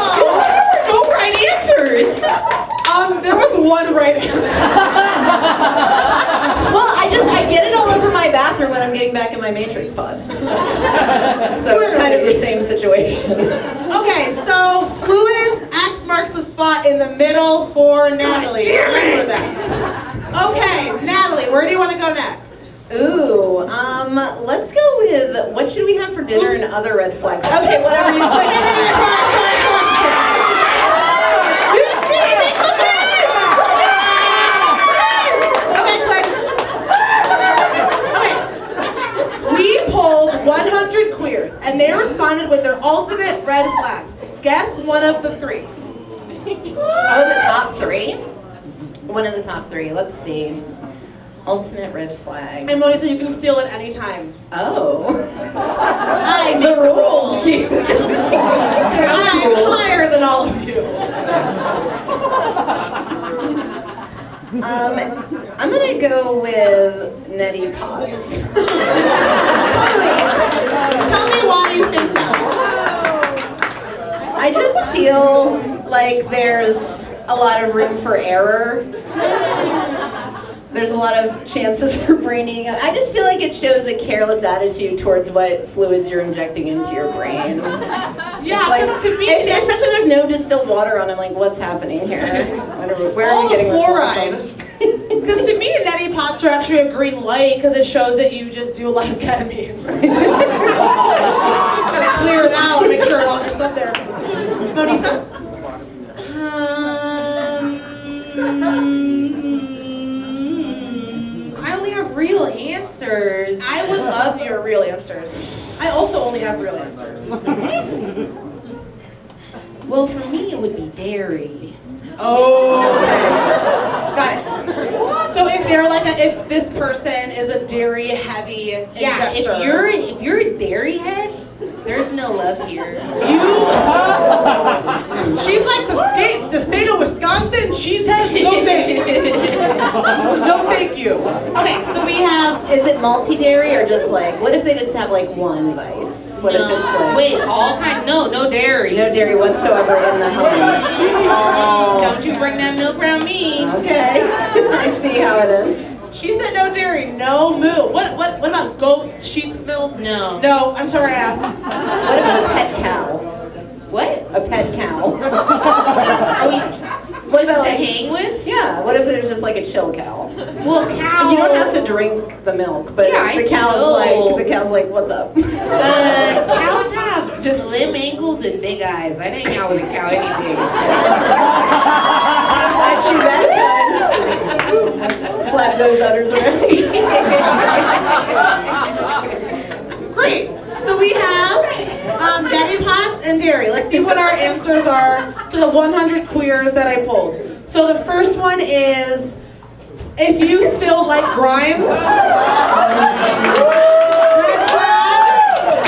No right answers. There was one right answer. Well, I get it all over my bathroom when I'm getting back in my Matrix pod. So it's kind of the same situation. Okay, so fluids, X marks the spot in the middle for Natalie. Remember that. Okay, Natalie, where do you want to go next? Ooh, let's go with what should we have for dinner and other red flags. Okay, whatever you Sorry. think. You didn't see anything? Look at it! Okay, click. Okay. We polled 100 queers, and they responded with their ultimate red flags. Guess one of the three. Oh, the top three? One of the top three, let's see. Ultimate red flag. And Monisa, you can steal at any time. Oh. I The rules. I'm higher than all of you. I'm gonna go with neti pots. Totally. Tell me why you think that. I just feel like there's a lot of room for error. There's a lot of chances for braining. I just feel like it shows a careless attitude towards what fluids you're injecting into your brain. Yeah, Like, because to me, especially if there's no distilled water on, I'm like, what's happening here? Where are all we the getting this fluoride. Because to me, neti pots are actually a green light because it shows that you just do a lot of ketamine. Gotta clear it out and make sure it all gets up there. Monisa? I only have real answers. I would love your real answers. I also only have real answers. Well, for me, it would be dairy. Oh, okay. Got it. So if they're if this person is a dairy heavy ingester. Yeah, if you're a dairy head, there's no love here. She's like the state of Wisconsin, cheeseheads, no thanks. No thank you. Okay, so we have, Is it multi-dairy or just like, what if they just have like one vice? What if it's like Wait, all kind? No dairy. no dairy whatsoever in the home? Don't you bring that milk around me. Okay, I see how it is. she said no dairy, no moo. What about goats, sheep's milk? No. No, I'm sorry I asked. What about a pet cow? What? A pet cow. Are we What just about to like, hang with? yeah, what if there's just like a chill cow? Well, cow. You don't have to drink the milk, but Yeah, I the cow's know. like, what's up? Cows have slim ankles and big eyes. I'd hang out with a cow any day. Actually, that's slap those udders around. Great. So we have Daddy Pots and dairy. Let's see what our answers are to the 100 queers that I pulled. So the first one is, if you still like Grimes. Red flag.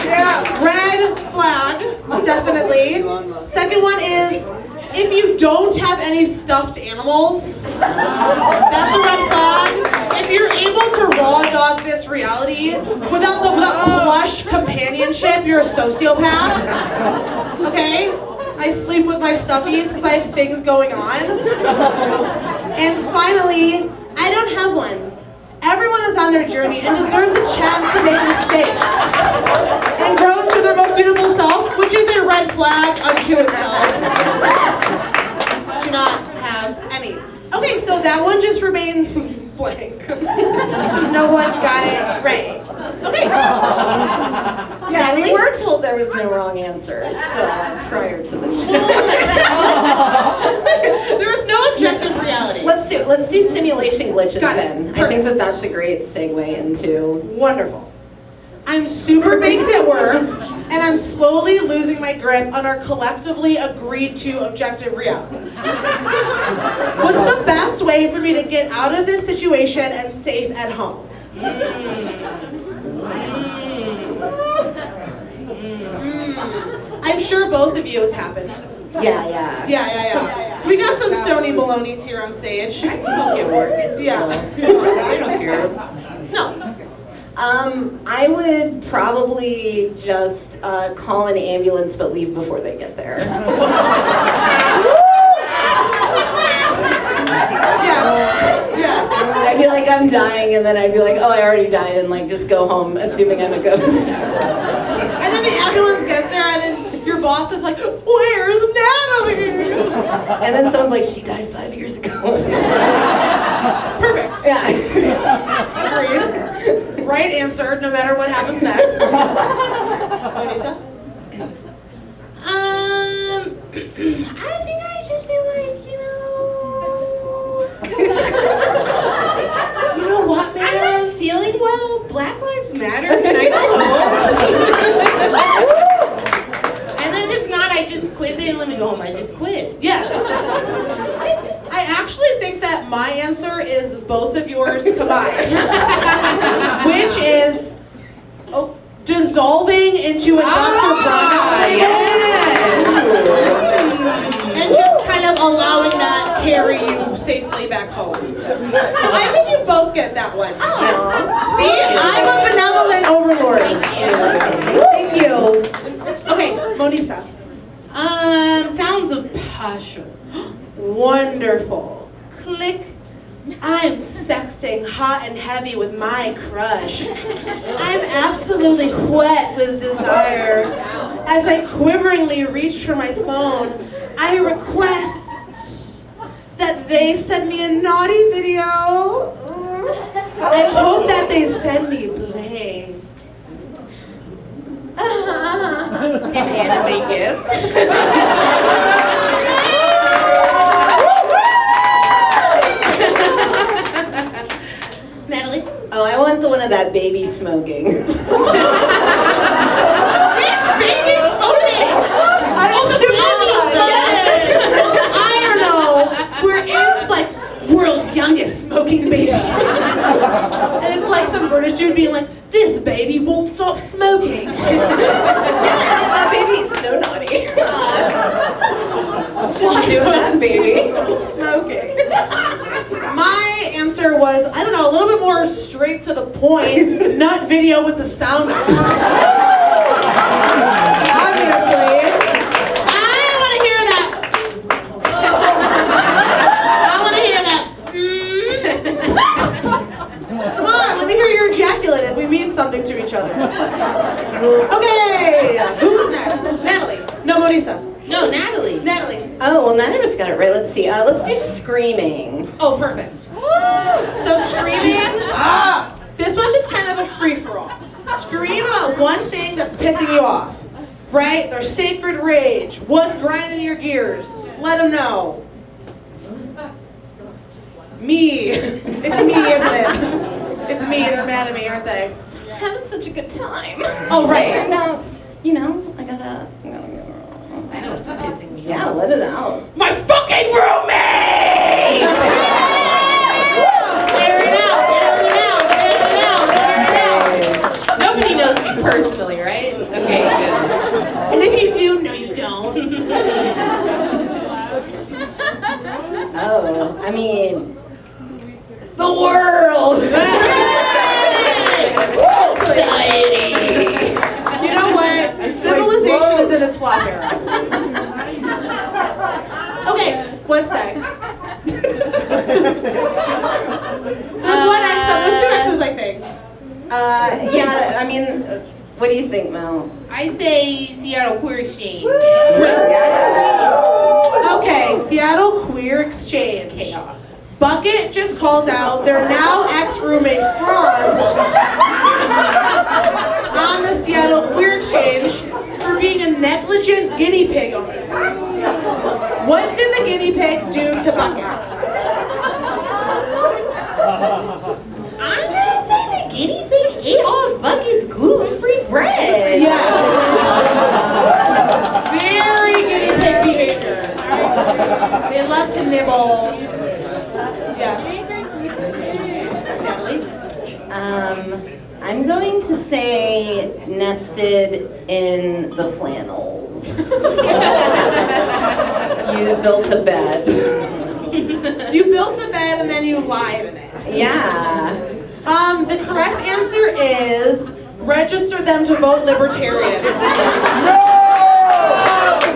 Yeah. Red flag, definitely. Second one is, if you don't have any stuffed animals. That's a red flag. If you're able to raw dog this reality without plush companionship, you're a sociopath. Okay? I sleep with my stuffies because I have things going on. And finally, I don't have one. Everyone is on their journey and deserves a chance to make mistakes and grow into their most beautiful self, which is a red flag unto itself. Do not have any. Okay, so that one just remains blank. Because no one got it right. Okay. Yeah, we were told there was no wrong answers prior to the show. There is no objective reality. Let's do simulation glitches Got it. then. I think Perfect. that's a great segue into. Wonderful. I'm super baked at work, and I'm slowly losing my grip on our collectively agreed to objective reality. What's the best way for me to get out of this situation and safe at home? I'm sure both of you it's happened. Yeah. Yeah. We got some stony balonies here on stage. I smoke at work. It's Yeah. I don't care. No. I would probably just call an ambulance but leave before they get there. Yes. I'd be like, I'm dying, and then I'd be like, oh, I already died, and like just go home, assuming I'm a ghost. And then the ambulance gets there, and then your boss is like, "Where's Natalie?" And then someone's like, she died 5 years ago. Perfect. Yeah. Agreed. Right answer, no matter what happens next. Monisa? I think I'd just be like, You know what, man? I'm not feeling well. Black Lives Matter. Can I go home? And then if not, I just quit. They didn't let me go home. I just quit. Yes. I actually think that my answer is both of yours combined, which is dissolving into a Dr. Bronner's and just kind of allowing that carry you safely back home. So I think you both get that one. See, I'm a benevolent overlord. Thank you. Okay, Monisa. Sounds of passion. Wonderful. Click. I'm sexting hot and heavy with my crush. I'm absolutely wet with desire. As I quiveringly reach for my phone, I request that they send me a naughty video. I hope that they send me play. An anime gift. baby smoking. Bitch, baby smoking! I don't know. Where it's like world's youngest smoking baby. And it's like some British dude being like, this baby won't stop smoking. Yeah, and that baby's so naughty. What do that baby? Stop smoking. My answer was, I don't know, a little bit more straight to the point. Nut video with the sound on. Obviously. I want to hear that. I want to hear that. Come on, let me hear your ejaculate if we mean something to each other. Okay, who was next? Natalie. No, Monisa. No, Natalie. Natalie. Oh, well, neither of us got it right. Let's see. Let's do screaming. Oh, perfect. So screaming, this was just kind of a free-for-all. Scream about one thing that's pissing you off, right? Their sacred rage. What's grinding your gears? Let them know. Me. It's me, isn't it? It's me. They're mad at me, aren't they? Having such a good time. Oh, right. No, I gotta. I know it's pissing me Yeah, off. let it out. My fucking roommate! Air it out, air it out, air it out, air it out. Nobody knows me personally, right? Okay, good. And if you do, no you don't. Oh, I mean, the world. Society. You know what? Civilization is in its flop era. Okay, what's next? There's one X, there's two X's, I think. Yeah, I mean, what do you think, Mel? I say Seattle Queer Exchange. Okay, Seattle Queer Exchange. Chaos. Bucket just called out their now ex-roommate front on the Seattle Queer Exchange for being a negligent guinea pig owner. What did the guinea pig do to Bucket? I'm gonna say the guinea pig ate all of Bucket's gluten-free bread. Yes. Very guinea pig behavior. They love to nibble. Yes. Natalie? I'm going to say nested in the flannels. You built a bed. You built a bed and then you lied in it. Yeah. The correct answer is register them to vote libertarian.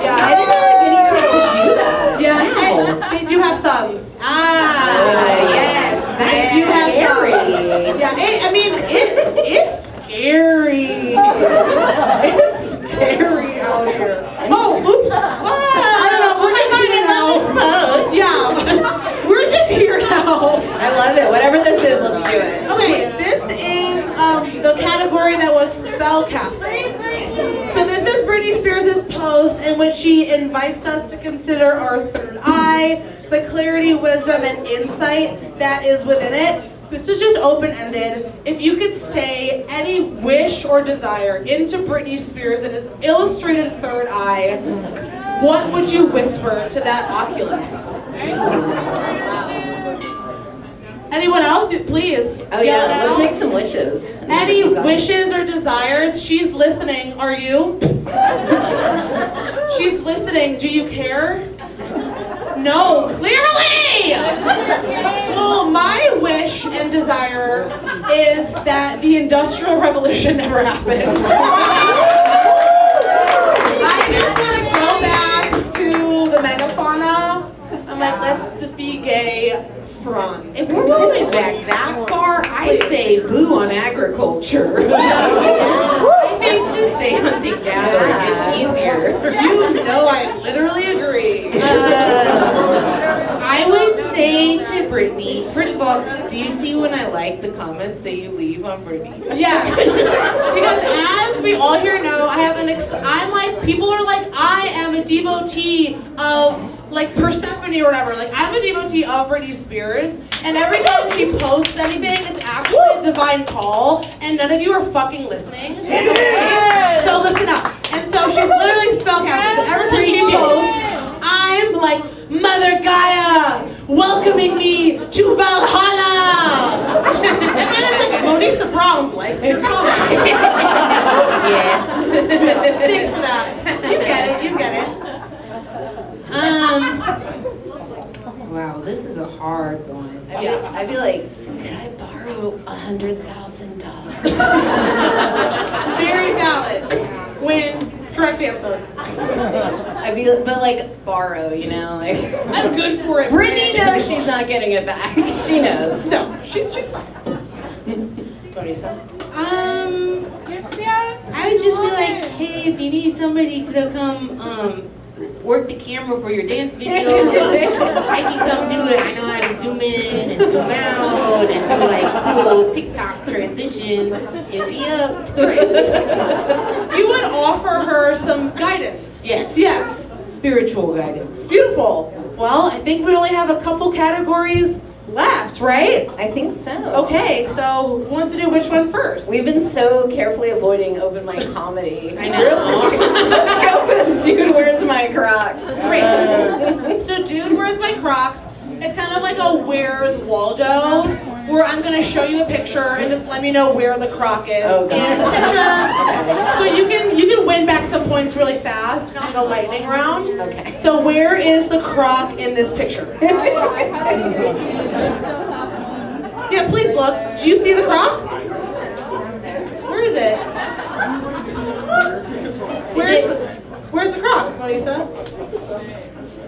I didn't know a guinea pig could do that. Yeah, Wow. they do have thumbs. Yes. They do have thumbs. Yeah, it's scary. It's scary out here. Oh, oops. I don't know. We're just here now. Post. Yeah, we're just here now. I love it. Whatever this is, let's do it. Okay, this is the category that was spellcasting. So this is Britney Spears' post in which she invites us to consider our third eye, the clarity, wisdom, and insight that is within it. This is just open-ended. If you could say any wish or desire into Britney Spears and his illustrated third eye, what would you whisper to that Oculus? Anyone else? Please. Oh yell it yeah, let's out. make some wishes. Any wishes or desires? She's listening. Are you? She's listening. Do you care? No, clearly! Well, my wish and desire is that the Industrial Revolution never happened. I just want to go back to the megafauna. I'm like, let's just be gay fronts. If we're going back that far, I say boo on agriculture. Let's just stay hunting gathering. It's easier. You know I literally agree. I would say to Brittany, first of all, do you see when I like the comments that you leave on Brittany's? Yes. Because as we all here know, I have I'm like, people are like, I am a devotee of like Persephone or whatever. Like, I'm a devotee of Britney Spears, and every time she posts anything, it's actually a divine call, and none of you are fucking listening. Okay? So listen up. And so she's literally spellcasting. So every time she posts, I'm like, Mother Gaia, welcoming me to Valhalla. And then it's like, Monisa Brown liked your comment. Yeah. Thanks for that. You get it, you get it. Wow, this is a hard one. I'd be like, could I borrow $100,000? Very valid. When, correct answer. I'd be, but like borrow, you know, like. I'm good for it. Brittany knows she's not getting it back. She knows. No, she's fine. Monisa? I would just be like, hey, if you need somebody to come work the camera for your dance videos, I can come do it. I know how to zoom in and zoom out and do like cool TikTok transitions. Hit me up. You would offer her some guidance. Yes. Yes. Spiritual guidance. Beautiful. Well, I think we only have a couple categories left, right? I think so. Okay, so who wants to do which one first? We've been so carefully avoiding open mic comedy. I know. Let's go with Dude, Where's My Crocs? Great. So, Dude, Where's My Crocs? It's kind of like a Where's Waldo, where I'm going to show you a picture and just let me know where the croc is in the picture. So you can win back some points really fast, kind of like a lightning round. Okay. So where is the croc in this picture? Yeah, please look. Do you see the croc? Where is it? Where's the croc, Monisa?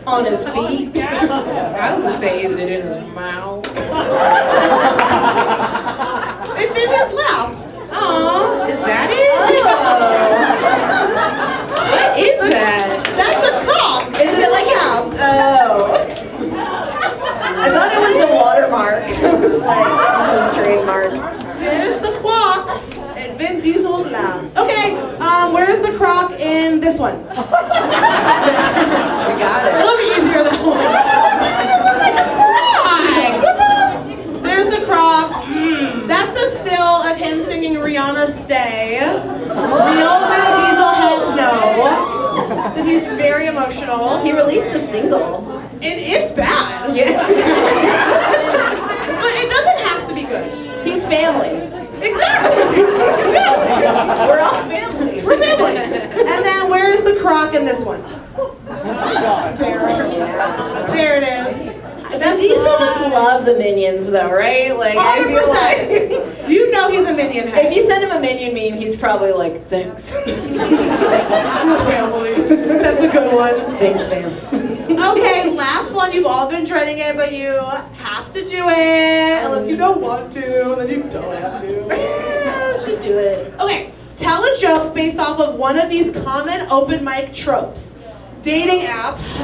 On his feet. I would say, is it in his mouth? It's in his lap. Oh, is that it? What is that? That's a croc. Is it like lap? Oh. I thought it was a watermark. I was like, this is trademarked. Here's the croc in Vin Diesel's lap. Okay, where's the croc in this one? We got it. It'll be easier that way. There's the croc. That's a still of him singing Rihanna's Stay. Real Vin Diesel heads know that he's very emotional. He released a single. And it's bad. Yeah. But it doesn't have to be good. He's family. Exactly. We're all family. We're family. And then where's the croc in this one? There it is. These of us love the Minions though, right? Like, I feel 100%. You know he's a minion head. if you send him a Minion meme, he's probably like, thanks. We're family. That's a good one. Thanks, fam. Okay, last one. You've all been dreading it, but you have to do it. Unless you don't want to, then you don't have to. Let's just do it. Okay, tell a joke based off of one of these common open mic tropes. Dating apps,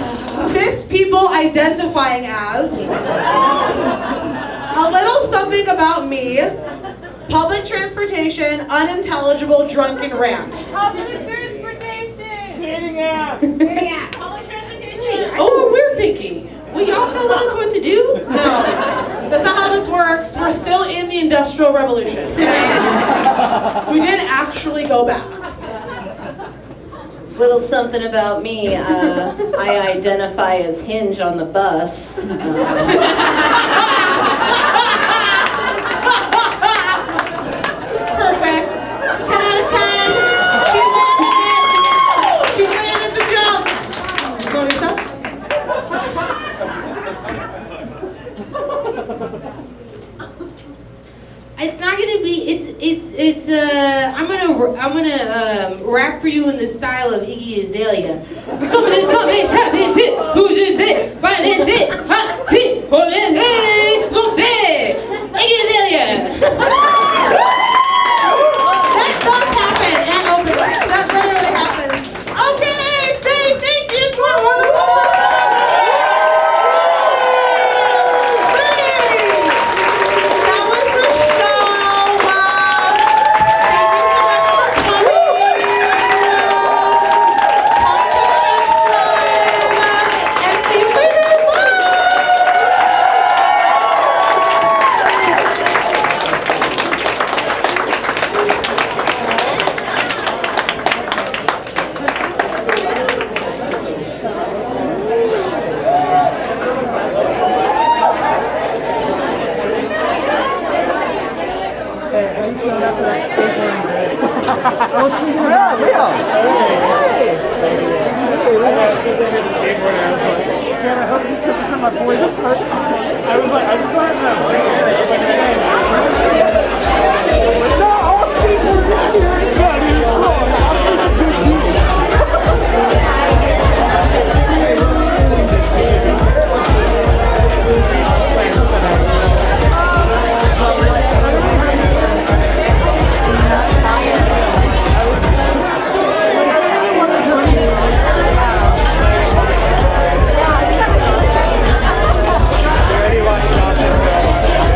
cis people identifying as, a little something about me, public transportation, unintelligible drunken rant. Public transportation! Dating app! Public transportation! Oh, we're picky. Will y'all tell us what to do? No, that's not how this works. We're still in the Industrial Revolution. We didn't actually go back. Little something about me. I identify as Hinge on the bus. Perfect. 10 out of 10. She landed the joke. Monisa? It's not gonna be. I'm gonna rap for you in the style of Iggy Azalea. Something, tap it, who is it? What is it? Hot, hit, hold it, hey, don't say, Iggy Azalea. That does happen at open mic. That literally happens. Okay, say thank you to our wonderful That was the show. Thank you so much for coming. On to the next one. And see you my boys hurt. I was like, I just let them. What's up?